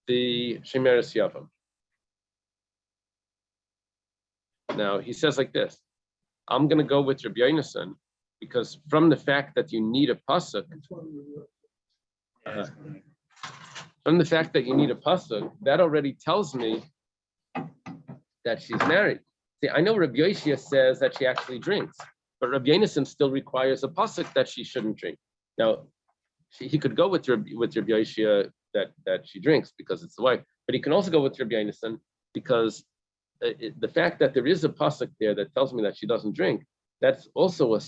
the Shemeres Yavam. Now he says like this: I'm going to go with Rabbi Yonasan because from the fact that you need a pasuk, that already tells me that she's married. See, I know Rabbi Yoshia says that she actually drinks, but Rabbi Yonasan still requires a pasuk that she shouldn't drink. Now, he could go with Rabbi Yoshia that she drinks because it's the wife, but he can also go with Rabbi Yonasan because the fact that there is a pasuk there that tells me that she doesn't drink, that's also a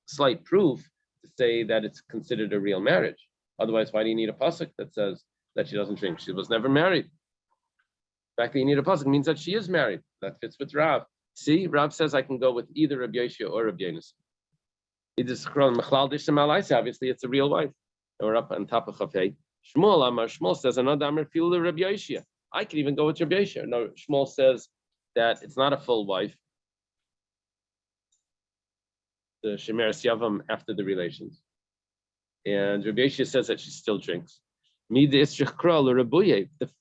slight proof to say that it's considered a real marriage. Otherwise, why do you need a pasuk that says that she doesn't drink? She was never married. The fact that you need a pasuk means that she is married. That fits with Rav. See, Rav says I can go with either Rabbi Yoshia or Rabbi Yonasan. Obviously, it's a real wife. We're up on top of Chafei. Shmuel says another Amar Filu Rabbi Yoshia. I can even go with Rabbi Yoshia. No, Shmuel says that it's not a full wife. The Shemeres Yavam after the relations. And Rabbi Yoshia says that she still drinks. The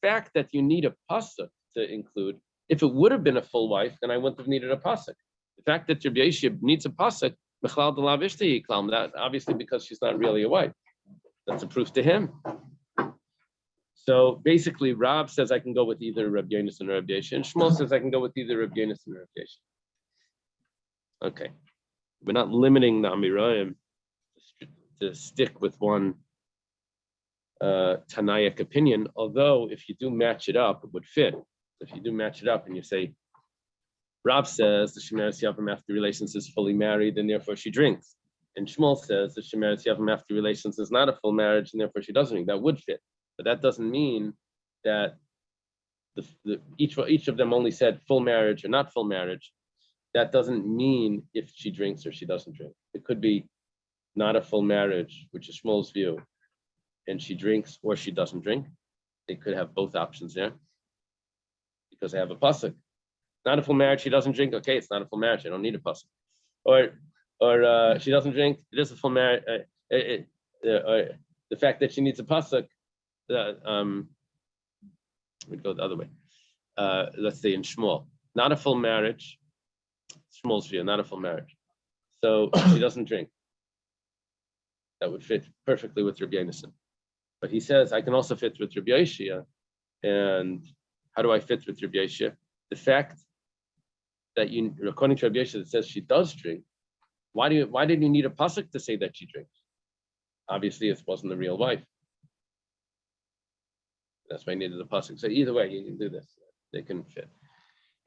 fact that you need a pasuk to include, if it would have been a full wife, then I wouldn't have needed a pasuk. The fact that Rabbi Yoshia needs a pasuk, that obviously because she's not really a wife. That's a proof to him. So basically, Rab says I can go with either Reb Yonason or Reb Yeshe, and Shmuel says I can go with either Reb Yonason or Reb Yeshe. Okay, we're not limiting the Amirayim to stick with one Tanaic opinion, although if you do match it up, it would fit. If you do match it up and you say, Rab says the Shemeres Yavam after relations is fully married and therefore she drinks. And Shmuel says the Shemeres Yavam after relations is not a full marriage and therefore she doesn't drink. That would fit. But that doesn't mean that each of them only said full marriage or not full marriage. That doesn't mean if she drinks or she doesn't drink. It could be not a full marriage, which is Shmuel's view, and she drinks or she doesn't drink. They could have both options there because they have a pasuk. Not a full marriage, she doesn't drink. Okay, it's not a full marriage. I don't need a pasuk. Or she doesn't drink. It is a full marriage. The fact that she needs a pasuk. We'd go the other way. Let's say in Shmuel, not a full marriage. Shmuel's view, not a full marriage. So she doesn't drink. That would fit perfectly with Rabbi Yonason. But he says, I can also fit with Rabbi Yeshia. And how do I fit with Rabbi Yeshia? The fact that according to Rabbi Yeshia, it says she does drink. Why did you need a pasuk to say that she drinks? Obviously, it wasn't the real wife. That's why I needed a pasuk. So either way, you can do this. They can fit.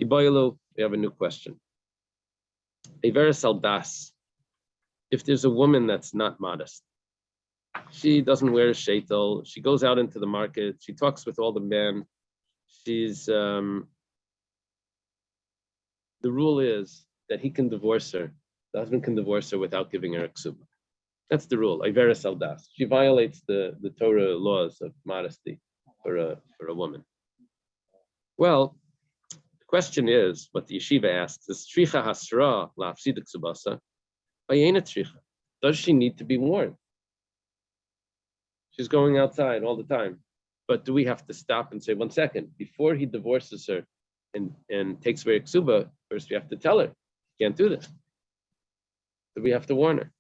Iboilu, we have a new question. Averis das. If there's a woman that's not modest, she doesn't wear a sheitel, she goes out into the market, she talks with all the men, she's the rule is that he can divorce her, the husband can divorce her without giving her a ksuba. That's the rule. Averis das. She violates the Torah laws of modesty for a woman. Well, the question is, what the yeshiva asks is, Tricha hasra la'afsida ksubasa, vayena tricha. Does she need to be warned? She's going outside all the time. But do we have to stop and say, 1 second, before he divorces her and takes away ksuba, first we have to tell her, you can't do this. So we have to warn her.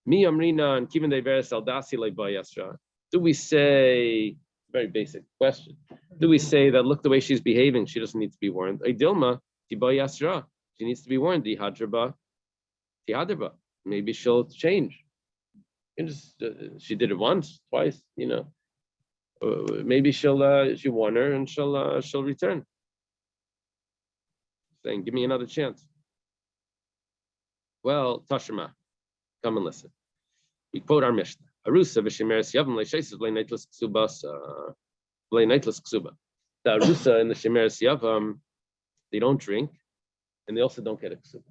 Mi amrina and kiven deveres aldasi le'bayasra. Do we say, very basic question, do we say that look the way she's behaving, she doesn't need to be warned? Dilma, tibayasra. She needs to be warned. Dihadraba, tihadraba. Maybe she'll change. She did it once, twice, maybe she'll warn her and she'll return. Saying, give me another chance. Well, Tashima, come and listen. We quote our Mishnah. Arusa v'shemeres yavam le'sheises le'neitlas ksubas le'neitlas ksuba. The arusa and the shemeres yavam, they don't drink, and they also don't get a ksuba.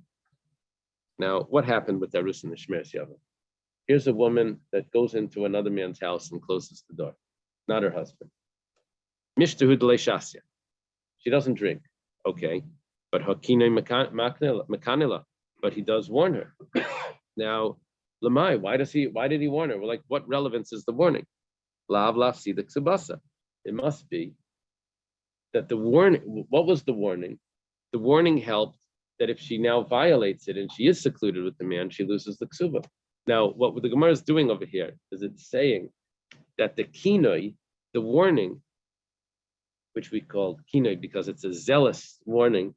Now, what happened with the arusa and the shemeres yavam? Here's a woman that goes into another man's house and closes the door, not her husband. Mishtahu d'leishasya. She doesn't drink, okay, but hakine mekanila, but he does warn her. Now, Lamai, why did he warn her? Well, like, what relevance is the warning? Lav si the ksubasa. It must be that the warning, what was the warning? The warning helped that if she now violates it and she is secluded with the man, she loses the ksuba. Now, what the Gemara is doing over here is it's saying that the kinoi, the warning, which we call kinoi because it's a zealous warning,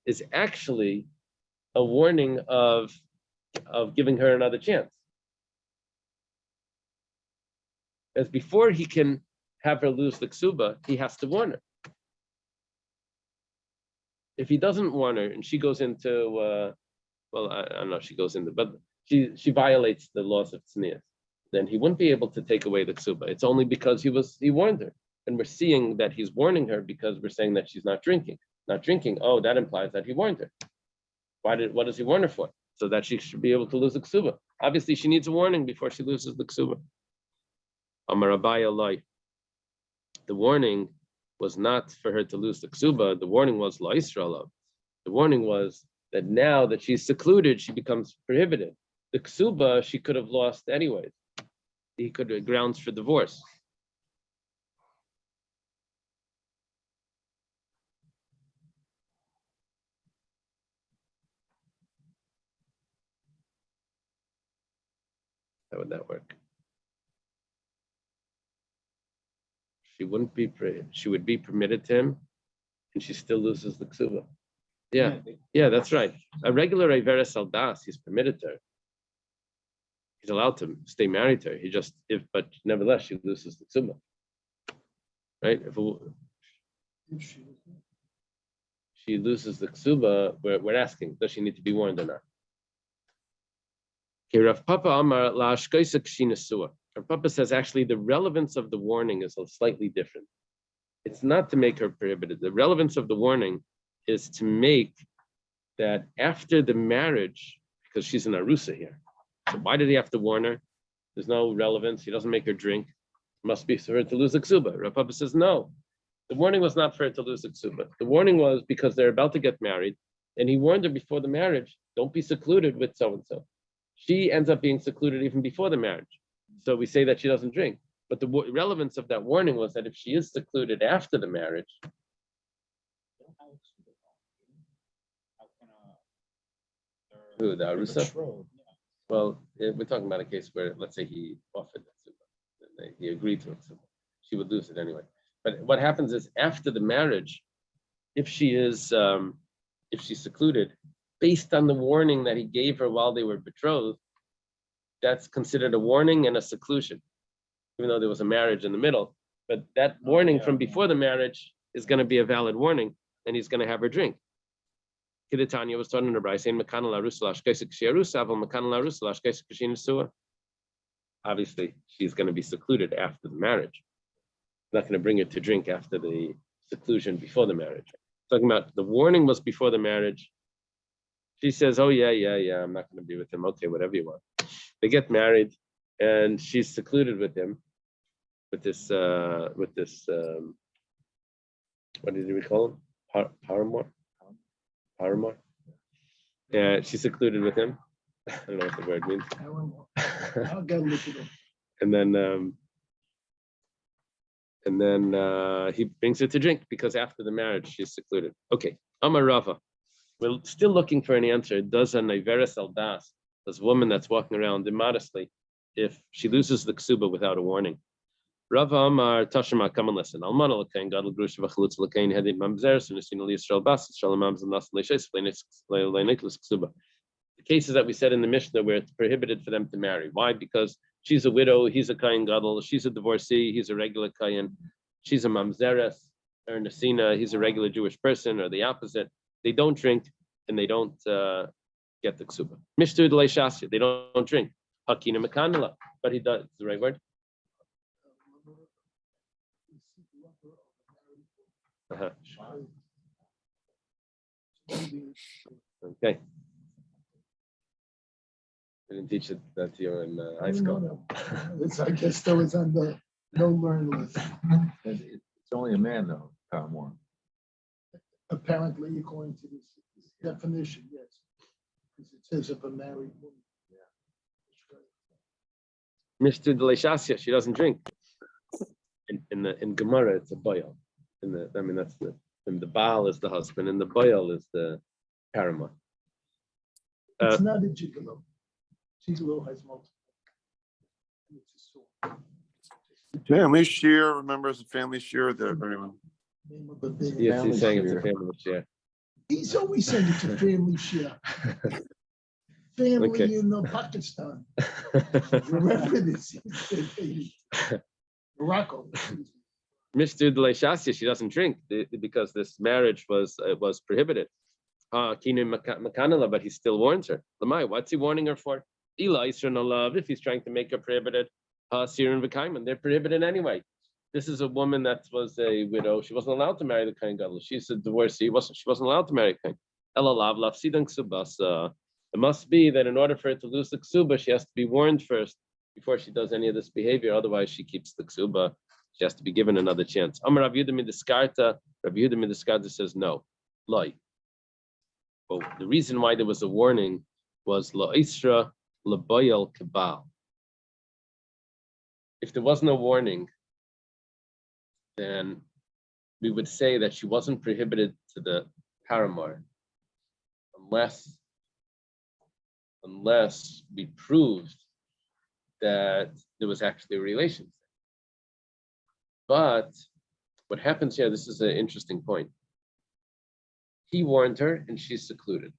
is actually a warning of giving her another chance. As before he can have her lose the ksuba, he has to warn her. If he doesn't warn her and she goes into, I don't know if she goes into, but she violates the laws of tznius, then he wouldn't be able to take away the ksuba. It's only because he warned her. And we're seeing that he's warning her because we're saying that she's not drinking. Not drinking, oh, that implies that he warned her. What does he warn her for? So that she should be able to lose the ksuba. Obviously, she needs a warning before she loses the ksuba. Amar Abaya Loi. The warning was not for her to lose the ksuba. The warning was La Yisrael. The warning was that now that she's secluded, she becomes prohibited. The ksuba she could have lost anyways. He could have grounds for divorce. How would that work? she wouldn't be, she would be permitted to him, and she still loses the ksuba. Yeah, yeah, that's right. A regular Iveres al Das, he's permitted to her. He's allowed to stay married to her. He just, but nevertheless, she loses the ksuba. Right? If she loses the ksuba, we're asking, does she need to be warned or not? Okay, Rav Papa Amar la Ashkaisa Kshina Sua. Rav Papa says actually the relevance of the warning is slightly different. It's not to make her prohibited. The relevance of the warning is to make that after the marriage, because she's an arusa here. So why did he have to warn her? There's no relevance. He doesn't make her drink. It must be for her to lose the ksuba. Rav Papa says no. The warning was not for her to lose the ksuba. The warning was because they're about to get married, and he warned her before the marriage, don't be secluded with so-and-so. She ends up being secluded even before the marriage. So we say that she doesn't drink. But the relevance of that warning was that if she is secluded after the marriage, who, the Arusa? Well, we're talking about a case where, let's say he offered it, he agreed to it, so she would lose it anyway. But what happens is after the marriage, if she's secluded, based on the warning that he gave her while they were betrothed, that's considered a warning and a seclusion, even though there was a marriage in the middle. But that warning from before the marriage is going to be a valid warning, and he's going to have her drink. Kiditanya was taught in the Bride saying, obviously, she's going to be secluded after the marriage. Not going to bring her to drink after the seclusion before the marriage. Talking about the warning was before the marriage. She says, oh, yeah, I'm not going to be with him. Okay, whatever you want. They get married, and she's secluded with him, with this, what did we call him? Paramore? Paramore? Yeah, she's secluded with him. I don't know what the word means. I'll go look it up. And then he brings her to drink because after the marriage she's secluded. Okay, Amar Rava. We're still looking for an answer. Does an Iveres al Das, this woman that's walking around immodestly, if she loses the ksuba without a warning? Rava Amar Tashima, come and listen. Almana lekain gadol grush v'chalutz lekain hedim mamzeres u'nesin ali Yisrael bas shalom mamzem nas leishes leiniklis ksuba. The cases that we said in the Mishnah where it's prohibited for them to marry. Why? Because she's a widow, he's a kain gadol, she's a divorcee, he's a regular kain, she's a mamzeres, or nesina, he's a regular Jewish person, or the opposite. They don't drink and they don't get the ksuba. Mishtu de leishasya, they don't drink. Hakina mekanela, but he does. The right word. Uh-huh. Okay. We didn't teach it that to you in high school. No. I guess that was on the no learn list. It's only a man though, Paramore. Apparently, according to this definition, yes. Because it says of a married woman. Mr. Delishasya, she doesn't drink. In Gemara, it's a boil. That's the Baal is the husband, and the boil is the paramount. It's not a gigolo. Gigolo has multiple. Family share, remember as a family share that everyone. Name of the band. Yes, Family he's saying it's a share. family share. He's always saying it's a family share. Family Okay. in Pakistan. Wherever it is. Morocco. Mr. Delishasya, she doesn't drink because this marriage was prohibited. Kinu Makanala, but he still warns her. Lamai, what's he warning her for? Ila Isra love if he's trying to make her prohibited. Sirin V'Kaiman, they're prohibited anyway. This is a woman that was a widow. She wasn't allowed to marry the Kain Gadol. She's a divorcee. She wasn't allowed to marry Kain. Elalav Lafsidan Ksubas. It must be that in order for her to lose the ksuba, she has to be warned first before she does any of this behavior. Otherwise, she keeps the ksuba. She has to be given another chance. Amar Rav Yehuda Midiskarta. Rav Yehuda Midiskarta says no. Loi. But the reason why there was a warning was La Isra Labayal Kabal. If there was no warning, then we would say that she wasn't prohibited to the paramour unless we proved that there was actually a relation. But what happens here, this is an interesting point. He warned her and she's secluded.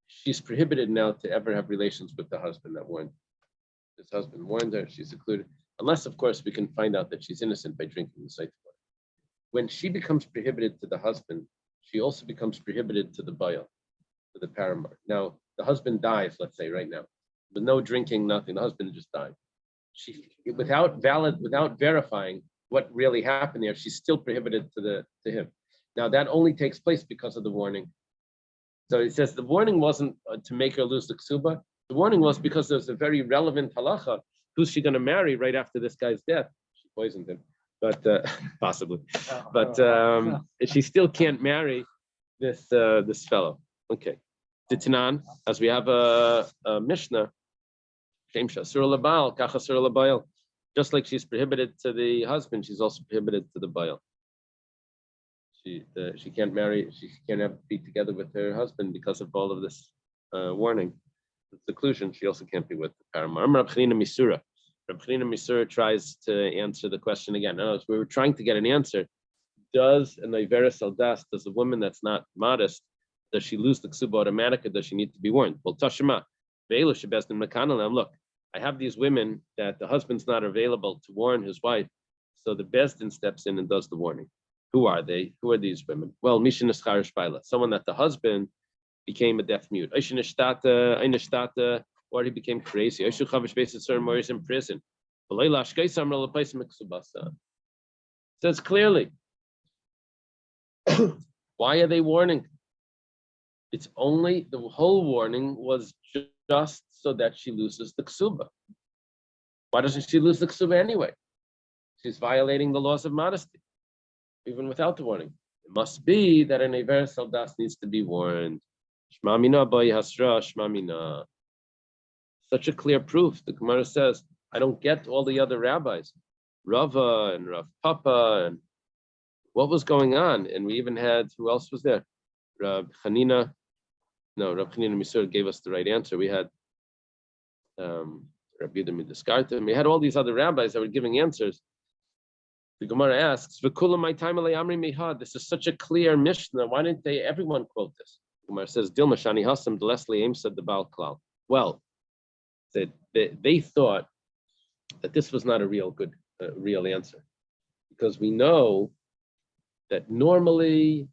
She's prohibited now to ever have relations with the husband that warned. This husband warned her, she's secluded. Unless, of course, we can find out that she's innocent by drinking the Sota Daf. When she becomes prohibited to the husband, she also becomes prohibited to the bayal, to the paramour. Now, the husband dies, let's say right now, with no drinking, nothing. The husband just died. She, without verifying what really happened there, she's still prohibited to him. Now, that only takes place because of the warning. So he says the warning wasn't to make her lose the ksuba. The warning was because there's a very relevant halacha. Who's she going to marry right after this guy's death? She poisoned him, but possibly. But she still can't marry this fellow. Okay. Titanan, as we have a Mishnah, just like she's prohibited to the husband, she's also prohibited to the bayal. She can't marry, she can't be together with her husband because of all of this warning. The seclusion, she also can't be with the paramour. Rab Chanina Misura tries to answer the question again. In other words, we were trying to get an answer. Does an Iveris Aldas, does a woman that's not modest, does she lose the ksuba automatic, or does she need to be warned? Well, Tashima, look, I have these women that the husband's not available to warn his wife, so the Bezdin steps in and does the warning. Who are they? Who are these women? Well, Mishin Ischar Shpaila, someone that the husband became a deaf mute. Or he became crazy. Or he's in prison. Says clearly. Why are they warning? It's only, the whole warning was just so that she loses the ksuba. Why doesn't she lose the ksuba anyway? She's violating the laws of modesty, even without the warning. It must be that an Iver Saldas needs to be warned. Shmamina boy hasra shmamina. Such a clear proof. The Gemara says, I don't get all the other rabbis, Rava and Rav Papa, and what was going on. And we even had, who else was there? Rab Chanina. No, Rab Chanina Misur gave us the right answer. We had Rabbi Yehuda Midiskarta. We had all these other rabbis that were giving answers. The Gemara asks, this is such a clear Mishnah. Why didn't everyone quote this? The Gemara says, Dilma Shani Hassam, the Leslie Aim said the Baal Klal. Well, they thought that this was not a real answer, because we know that normally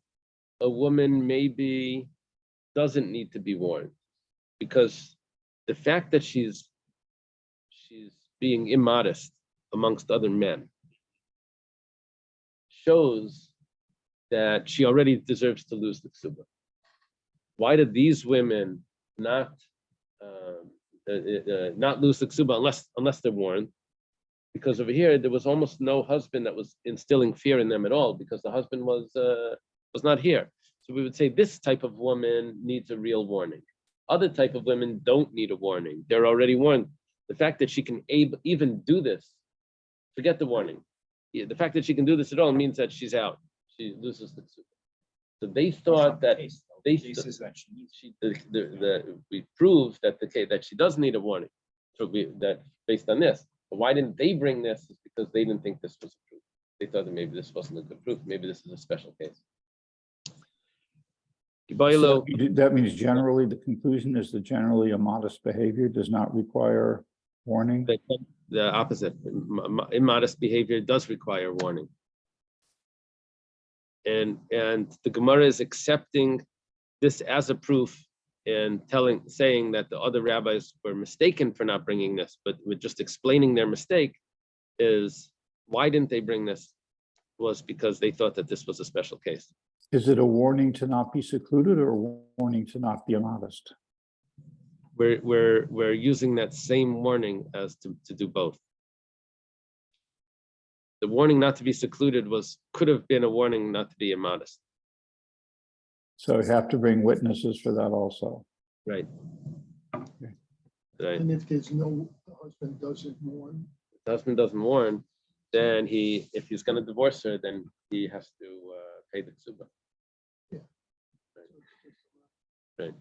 a woman maybe doesn't need to be warned, because the fact that she's being immodest amongst other men shows that she already deserves to lose the ksuba. Why did these women not lose the ksuba unless they're warned? Because over here there was almost no husband that was instilling fear in them at all, because the husband was not here. So we would say this type of woman needs a real warning. Other type of women don't need a warning. They're already warned. The fact that she can even do this, forget the warning. Yeah, the fact that she can do this at all means that she's out. She loses the ksuba. So they thought that we proved that that she does need a warning. So that based on this. But why didn't they bring this? It's because they didn't think this was a proof. They thought that maybe this wasn't a good proof. Maybe this is a special case. So that means generally the conclusion is that generally a modest behavior does not require warning. The opposite. Immodest behavior does require warning. And the Gemara is accepting this as a proof and saying that the other rabbis were mistaken for not bringing this, but with just explaining their mistake is why didn't they bring this? Was because they thought that this was a special case. Is it a warning to not be secluded or a warning to not be immodest? We're using that same warning as to do both. The warning not to be secluded could have been a warning not to be immodest. So you have to bring witnesses for that also. Right. Okay. Right. And if there's the husband doesn't warn. If the husband doesn't warn, then if he's going to divorce her, then he has to pay the ksuba. Yeah. Right. Right.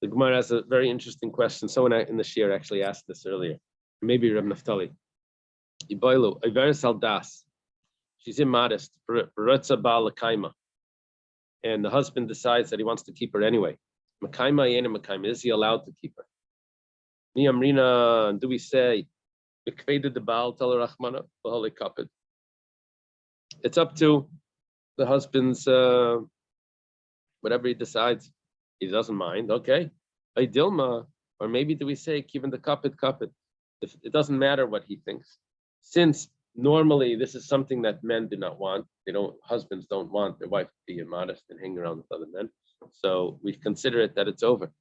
The Gemara has a very interesting question. Someone in the shir actually asked this earlier. Maybe Reb Naftali. Iboilu, Iveris al das. She's immodest. Baratza Baal Lakaima. And the husband decides that he wants to keep her anyway. Makaima yena Makaima. Is he allowed to keep her? Ni Amrina, do we say, Bikveded the Baal Talarachmana, Bahali Kapid? It's up to the husband's whatever he decides. He doesn't mind. Okay. Dilma, or maybe do we say given the kapit? If it doesn't matter what he thinks, since normally this is something that men do not want. Husbands don't want their wife to be immodest and hang around with other men. So we consider it that it's over.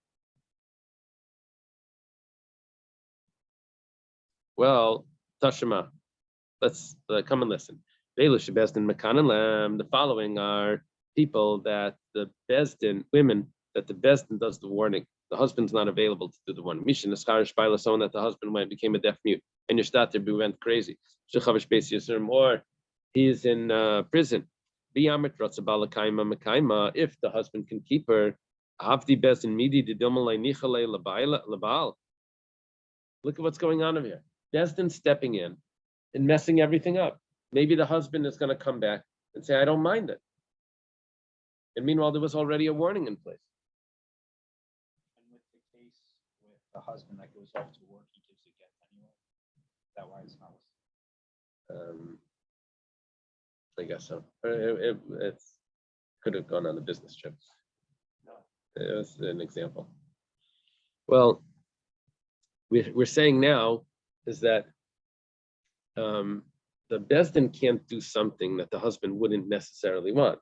Well, Tashima, let's come and listen. The following are people that the Bezdin, women, that the Bezdin does the warning. The husband's not available to do the warning. Mishin is someone that the husband became a deaf mute, and your stater went crazy. Or he's in prison. If the husband can keep her, look at what's going on over here. Bezdin stepping in and messing everything up. Maybe the husband is going to come back and say, I don't mind it. And meanwhile, there was already a warning in place. And with the case with the husband that goes off to work, he gives a get anyway. Is that why it's not? I guess so. It could have gone on a business trip. It was an example. Well, we're saying now is that the Bezdin can't do something that the husband wouldn't necessarily want.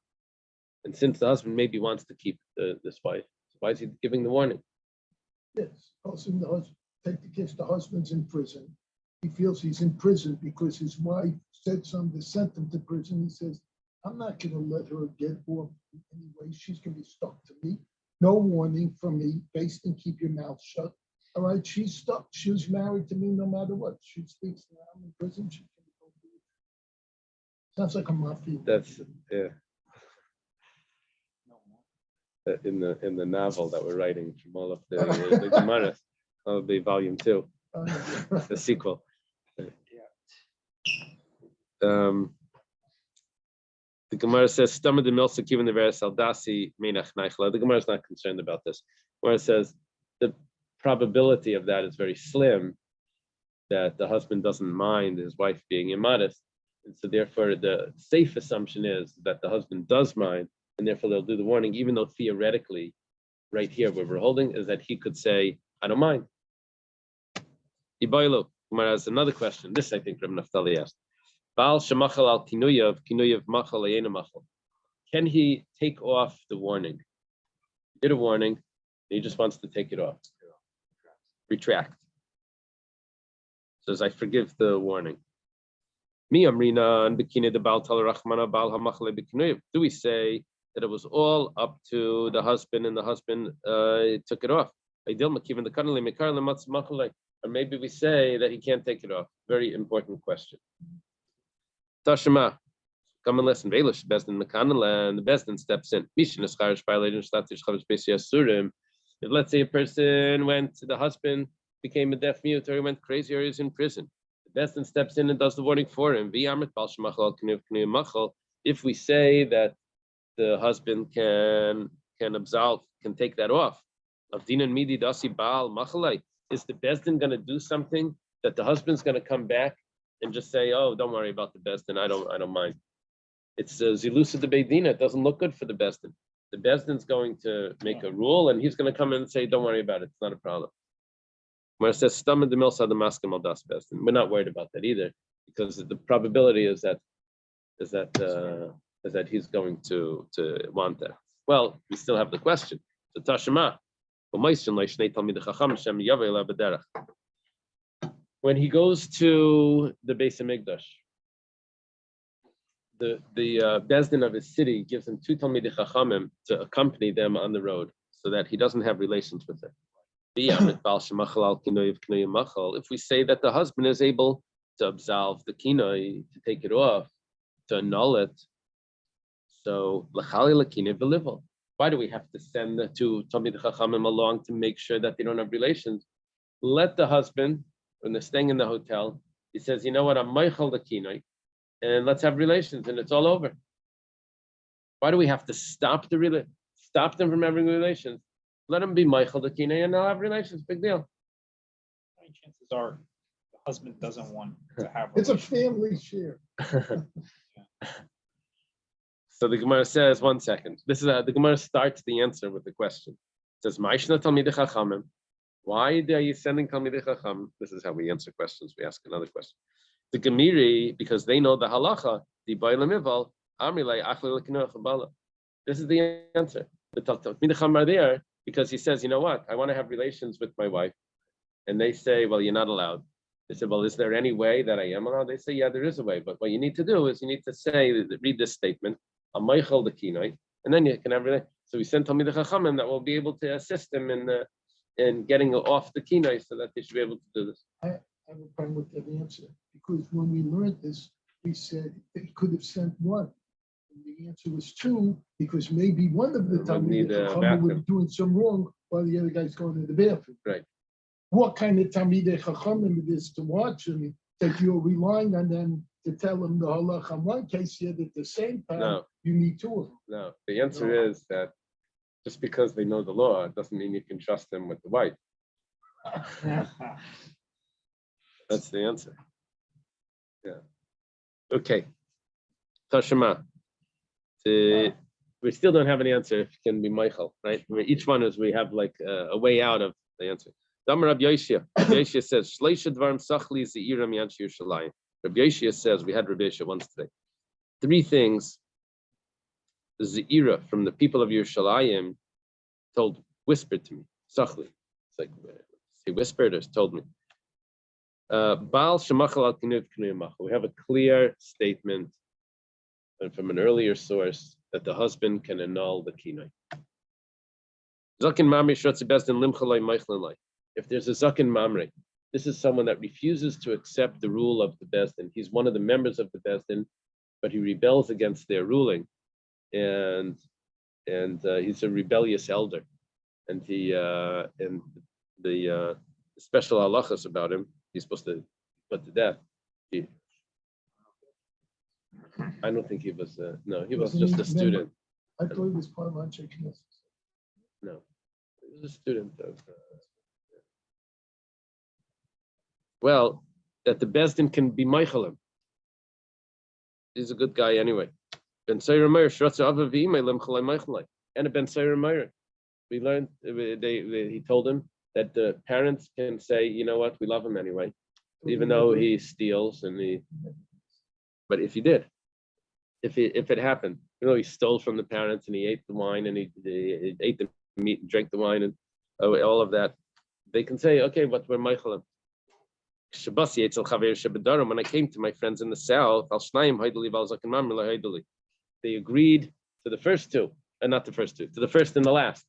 And since the husband maybe wants to keep this wife, why is he giving the warning? Yes, husband, take the case, the husband's in prison. He feels he's in prison because his wife said something, sent him to prison. He says, I'm not going to let her get off anyway. She's going to be stuck to me. No warning from me. Based keep your mouth shut. All right, she's stuck. She's married to me no matter what. She speaks now. I'm in prison. She can go do it. Sounds like a mafia. That's in the novel that we're writing from all of the Gemara, that'll be volume 2, the sequel. The Gemara says, "Stomach the milsa given the veris aldasi meinach neichla." The Gemara is not concerned about this. Where it says the probability of that is very slim, that the husband doesn't mind his wife being immodest, and so therefore the safe assumption is that the husband does mind, and therefore they'll do the warning, even though theoretically, right here where we're holding is that he could say, "I don't mind." Ibaylo, Gemara has another question. This I think Reb Naftali asked. Baal shemachal al kinuyav machal ayena machal. Can he take off the warning? He did a warning, and he just wants to take it off. Retract. Says, I forgive the warning. Mi amrina and bikine de baal talarachmana baal hamachal bikinuyav. Do we say that it was all up to the husband and the husband took it off? Or maybe we say that he can't take it off. Very important question. Tashima, come and listen. Veilish Bezdin Mekanalan, the Bezdin steps in. Mishin is Charish violating Statish Chavish Besi Asurim. If let's say a person the husband became a deaf mute, or he went crazy, or he's in prison, the Bezdin steps in and does the warning for him. If we say that the husband can absolve, can take that off. Is the Bezdin going to do something that the husband's going to come back and just say, "Oh, don't worry about the Bezdin. I don't mind." It's zilusa de beidina. It doesn't look good for the Bezdin. The Bezdin's going to make a rule, and he's going to come in and say, "Don't worry about it. It's not a problem." When it says "stomach the milsa the maskim al das Bezdin," we're not worried about that either, because the probability is that he's going to want that. Well, we still have the question. So Tashima, when he goes to the Beis Hamikdash, the Bezdin of his city gives him 2 Talmidei Chachamim to accompany them on the road, so that he doesn't have relations with them. If we say that the husband is able to absolve the kinoi, to take it off, to annul it, so l'chali l'kinoi v'livel. Why do we have to send the two Talmid Chachamim along to make sure that they don't have relations? Let the husband, when they're staying in the hotel, he says, you know what, I'm Michael the Kinoi, and let's have relations, and it's all over. Why do we have to stop them from having relations? Let them be Michael the Kinoi, and they'll have relations. Big deal. I mean, chances are the husband doesn't want to have. It's a relations. family share. So the Gemara says, one second. This is the Gemara starts the answer with the question. It says, "Ma'ishna Talmidei Chachamim." Why are you sending Talmidei Chachamim? This is how we answer questions. We ask another question. The Gemiri, because they know the halacha, the Ba'ilamival, Amrilei Achlei L'Kinoach Chabala. This is the answer. The Talmidei Chachamim are there because he says, you know what? I want to have relations with my wife, and they say, well, you're not allowed. They said, well, is there any way that I am allowed? They say, yeah, there is a way. But what you need to do is you need to say, read this statement. A Michael the Kinoi, and then you can have it. So we send Talmidei Chachamim that will be able to assist them in getting off the Kinoi so that they should be able to do this. I have a problem with that answer, because when we learned this, we said they could have sent one. And the answer was two, because maybe one of the Would need Talmidei a Chachamim was bathroom. doing some wrong while the other guy's going to the bathroom. Right. What kind of Talmidei Chachamim it is to watch and that you're relying on them to tell them the halacha in one case, yet at the same time, No, you need two of them. no. The answer is that just because they know the law doesn't mean you can trust them with the wife. That's the answer. Yeah. Okay. Tashema. We still don't have an answer if it can be Michael, right? Each one is we have like a way out of the answer. Damar Rabbi Yoshia. Rabbi Yoshia says, Shleisha Dvarim Sachli Zeira Miyanchi Yerushalayim. Rabbi Yoshia says, we had Rabbi Yoshia once today. 3 things Zeira from the people of Yerushalayim whispered to me. Sachli. It's like he whispered or told me. Baal Shemachal Al Kinuv Kinuyamacha. We have a clear statement from an earlier source that the husband can annul the kinoi. Zakin Mamre Shotzi Bezdin Limchalai Meichlelai. If there's a Zakin Mamre, this is someone that refuses to accept the rule of the Bezdin. He's one of the members of the Bezdin, but he rebels against their ruling, and he's a rebellious elder. And the special halachas about him, he's supposed to put to death. I don't think he was. No, he was just a student. I thought it was part of my checking. No, he was a student of. Well, that the Bezdin can be Meichelim. He's a good guy anyway. Ben Sayer Meir, Shratza Ava V'imay Lemchalai Meichelai, and a Ben Sayer Meir. We learned. He told him that the parents can say, you know what, we love him anyway, even though he steals But if he did, if it happened, he stole from the parents and he ate the wine and he ate the meat and drank the wine and all of that, they can say, okay, but we're Meichelim. When I came to my friends in the south, they agreed to the first two, and not the first two, to the first and the last,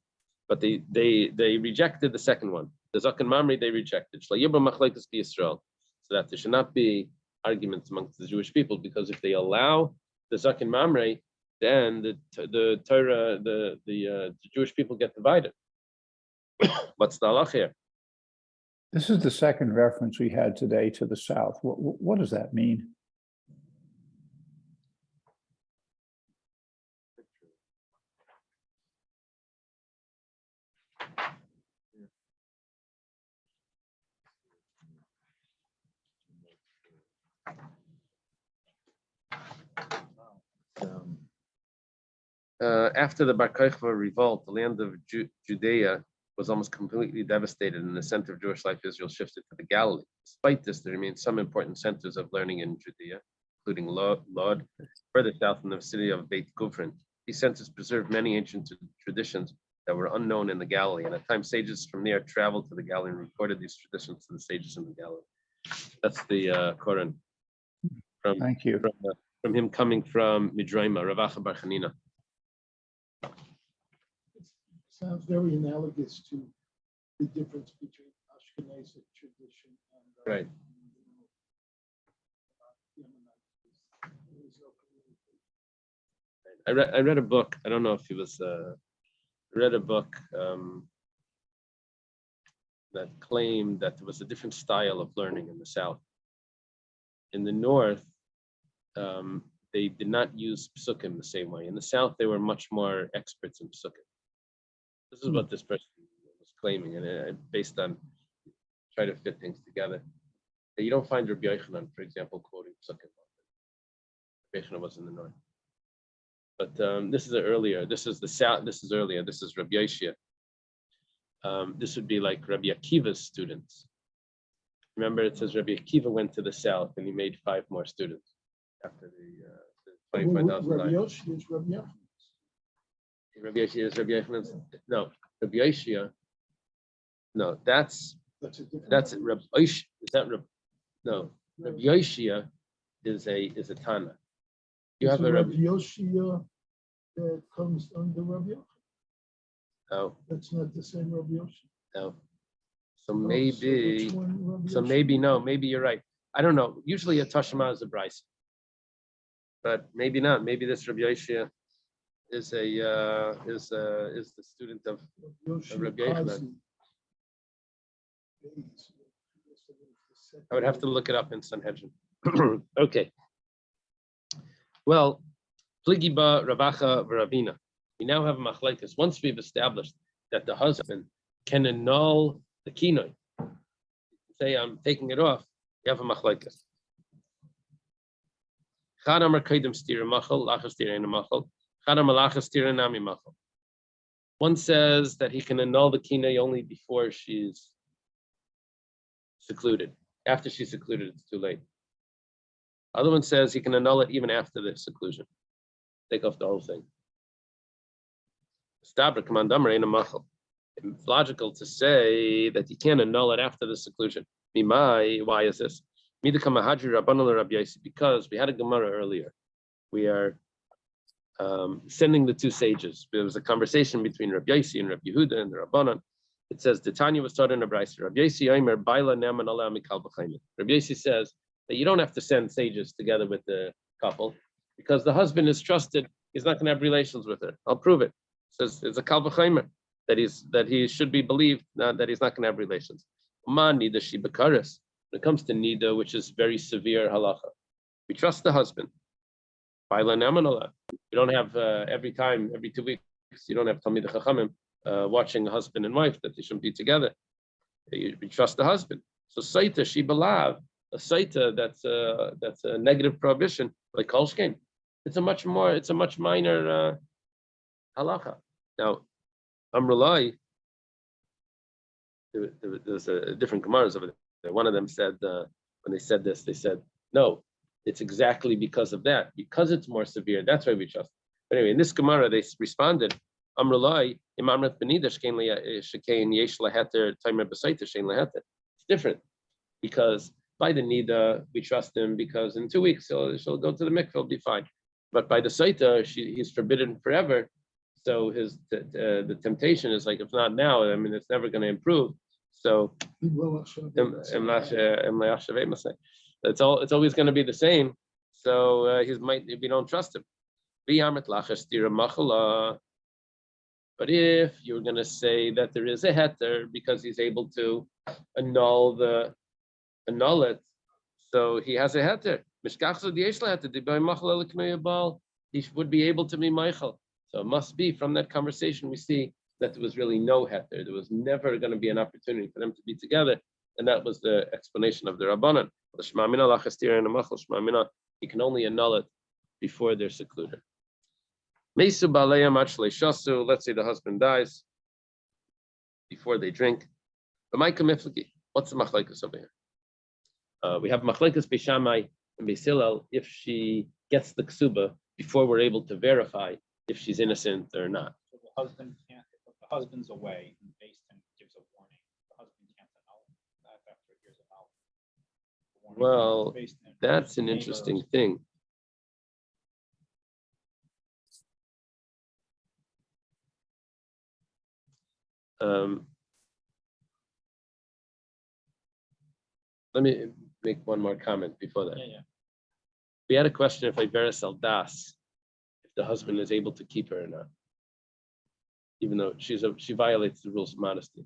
but they rejected the second one. The Zaken Mamre they rejected, so that there should not be arguments amongst the Jewish people, because if they allow the Zaken Mamre, then the Torah, the Jewish people get divided. What's the halach here? This is the second reference we had today to the south. What does that mean? After the Bar Kokhba revolt, the land of Judea was almost completely devastated, and the center of Jewish life, Israel, shifted to the Galilee. Despite this, there remain some important centers of learning in Judea, including Lod, further south in the city of Beit Guvrin. These centers preserved many ancient traditions that were unknown in the Galilee, and at times sages from there traveled to the Galilee and recorded these traditions to the sages in the Galilee. That's the Koran. Thank you. From him coming from Midraima, Rav Acha Bar Chanina. Sounds very analogous to the difference between Ashkenazic tradition and Right. I read a book. I don't know if he was read a book that claimed that there was a different style of learning in the South. In the North, they did not use psukim the same way. In the South, they were much more experts in psukim. This is what this person was claiming, and based on try to fit things together. You don't find Rabbi Yochanan, for example, quoting psukim. Rabbi Yochanan was in the North. But this is earlier. This is the South. This is earlier. This is Rabbi Yeshia. This would be like Rabbi Akiva's students. Remember, it says Rabbi Akiva went to the South and he made 5 more students after the 25,000 Rabbi lives. Yoshi is Rabbi Yochanan. Rabbi Yeshia is Rabbi Yochanan's. No, Rabbi Yeshia. No, that's That's a different. Rabbi Yeshia. Is that Rabbi? No, Rabbi Yeshia is a Tana. You It's have a Rabbi Rabbi. Yoshia that comes under Rabbi Yochanan. No, That's not the same Rabbi Yoshi. no. So Oh, maybe. which one, Rabbi So Yoshi? maybe no, maybe you're right. I don't know. Usually a Tashma is a Bryce, but maybe not. Maybe this Rabbi Yeshia is the student of Yoshi Rabbi Yochanan. Kazi. I would have to look it up in Sanhedrin. Okay. Well, Pligiba Ravacha Ravina. We now have a machlekes. Once we've established that the husband can annul the kinoi, say I'm taking it off, you have a machlekes. Chadamar kaidem stira machal, lachas stira ena machal. Chadamar lachas stira nami machal. One says that he can annul the kinoi only before she's secluded. After she's secluded, it's too late. Other one says he can annul it even after the seclusion. Take off the whole thing. It's logical to say that you can't annul it after the seclusion. Why is this? Because we had a Gemara earlier. We are sending the 2 sages. There was a conversation between Rabbi Yossi and Rabbi Yehuda and the Rabbanan. It says the Tanya was taught in a brayso. Rabbi Yossi Omer Baila Neman Ala Mikal B'Chayim. Rabbi Yossi says that you don't have to send sages together with the couple because the husband is trusted. He's not going to have relations with her. I'll prove it. Says it's a kal v'chaymer that he should be believed that he's not going to have relations. Ma nida she bekaris. When it comes to nida, which is very severe halacha, we trust the husband. You don't have every 2 weeks. You don't have Talmid Chachamim watching a husband and wife that they shouldn't be together. You trust the husband. So saita she belav, a saita that's a negative prohibition like kolshkein. It's a much minor halacha. Now, Amrulai, there's a different Gemaras over there. One of them said, when they said this, they said, no, it's exactly because of that. Because it's more severe, that's why we trust. But anyway, in this Gemara, they responded, Amrulai, Imamrat Benida, Shekain Yesh Laheter, Timer Besaita, Shein Laheter. It's different because by the Nida, we trust him because in 2 weeks, she'll go to the mikveh, it'll be fine. But by the Saita, he's forbidden forever. So the temptation is like, if not now, I mean, it's never going to improve. So it's always going to be the same. So we don't trust him. But if you're going to say that there is a heter because he's able to annul it, so he has a heter. He would be able to be Michael. So it must be from that conversation we see that there was really no heter. There was never going to be an opportunity for them to be together. And that was the explanation of the Rabbanan. He can only annul it before they're secluded. Let's say the husband dies before they drink. What's the machlekes over here? We have machlekes Beishamai and Beisilel if she gets the ksuba before we're able to verify if she's innocent or not. So the husband can't, if the husband's away and the beis din gives a warning, the husband can't annul that after he hears about the warning. Well, The beis din- that's an neighbors- interesting thing. Let me make one more comment before that. Yeah. We had a question if Iveris al Das, if the husband is able to keep her or not. even though she violates the rules of modesty.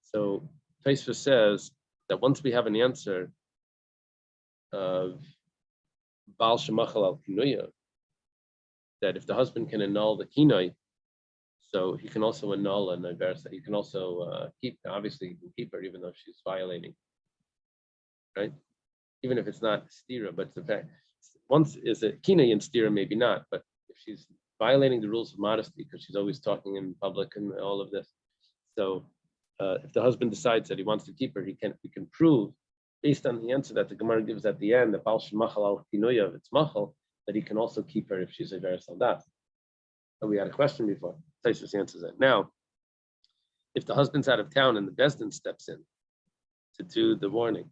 So Tosfos says that once we have an answer of Baal Shemachal al Kinuya, that if the husband can annul the kinoi, so he can also annul an Iversa. He can also obviously he can keep her even though she's violating, right? Even if it's not stira, but the fact, once is a kinoi and stira, maybe not, but if she's violating the rules of modesty because she's always talking in public and all of this. So if the husband decides that he wants to keep her, we can prove based on the answer that the Gemara gives at the end, the Baal Shemachal al Kinuya of its machal, that he can also keep her if she's a Veres Saldas. So we had a question before. Tosfos answers it. Now, if the husband's out of town and the Besdin steps in to do the warning,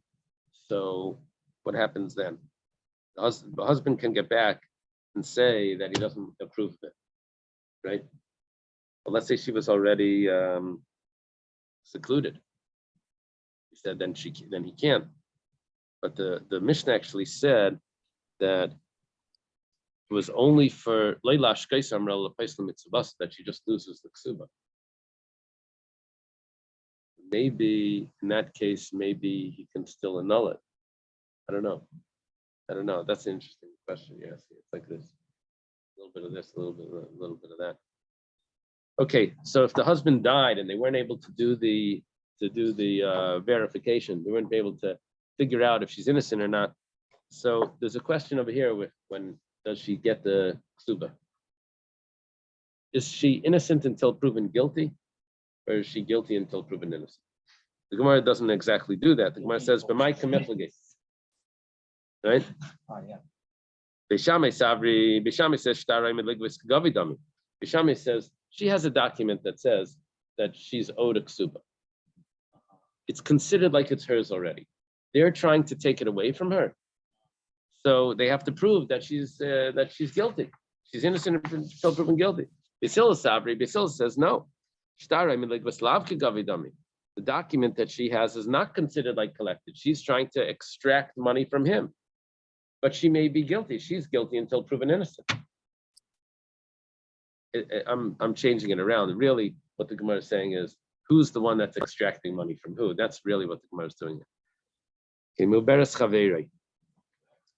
so what happens then? The husband can get back and say that he doesn't approve of it, right? But let's say she was already secluded. He said then he can't. But the Mishnah actually said that it was only for Leila Shkeis Amrel Lepaisla Mitzvahs that she just loses the ksuba. Maybe in that case, maybe he can still annul it. I don't know. That's an interesting question. Yes, it's like this, a little bit of this, a little bit of that. Okay, so if the husband died and they weren't able to do the verification, they weren't able to figure out if she's innocent or not. So there's a question over here with when does she get the ksuba? Is she innocent until proven guilty, or is she guilty until proven innocent? The Gemara doesn't exactly do that. The Gemara says, "B'may kamiflagei," right? Oh, yeah. Bishame Savri, Bishame says Shtarai Midligvis Gavidami. Bishame says she has a document that says that she's owed a ksuba. It's considered like it's hers already. They're trying to take it away from her, so they have to prove that she's guilty. She's innocent until proven guilty. Basila Savri, Basila says no. Shtarai Midligvis Lavka Gavidami. The document that she has is not considered like collected. She's trying to extract money from him. But she may be guilty. She's guilty until proven innocent. I'm changing it around. Really, what the Gemara is saying is, who's the one that's extracting money from who? That's really what the Gemara is doing. Okay, Muberes Chaveirei.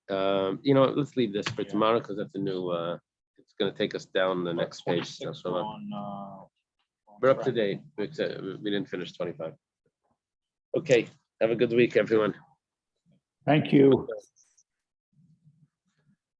Let's leave this for tomorrow because that's a new. It's going to take us down the next page. So we're up to date. We didn't finish 25. Okay, have a good week, everyone. Thank you.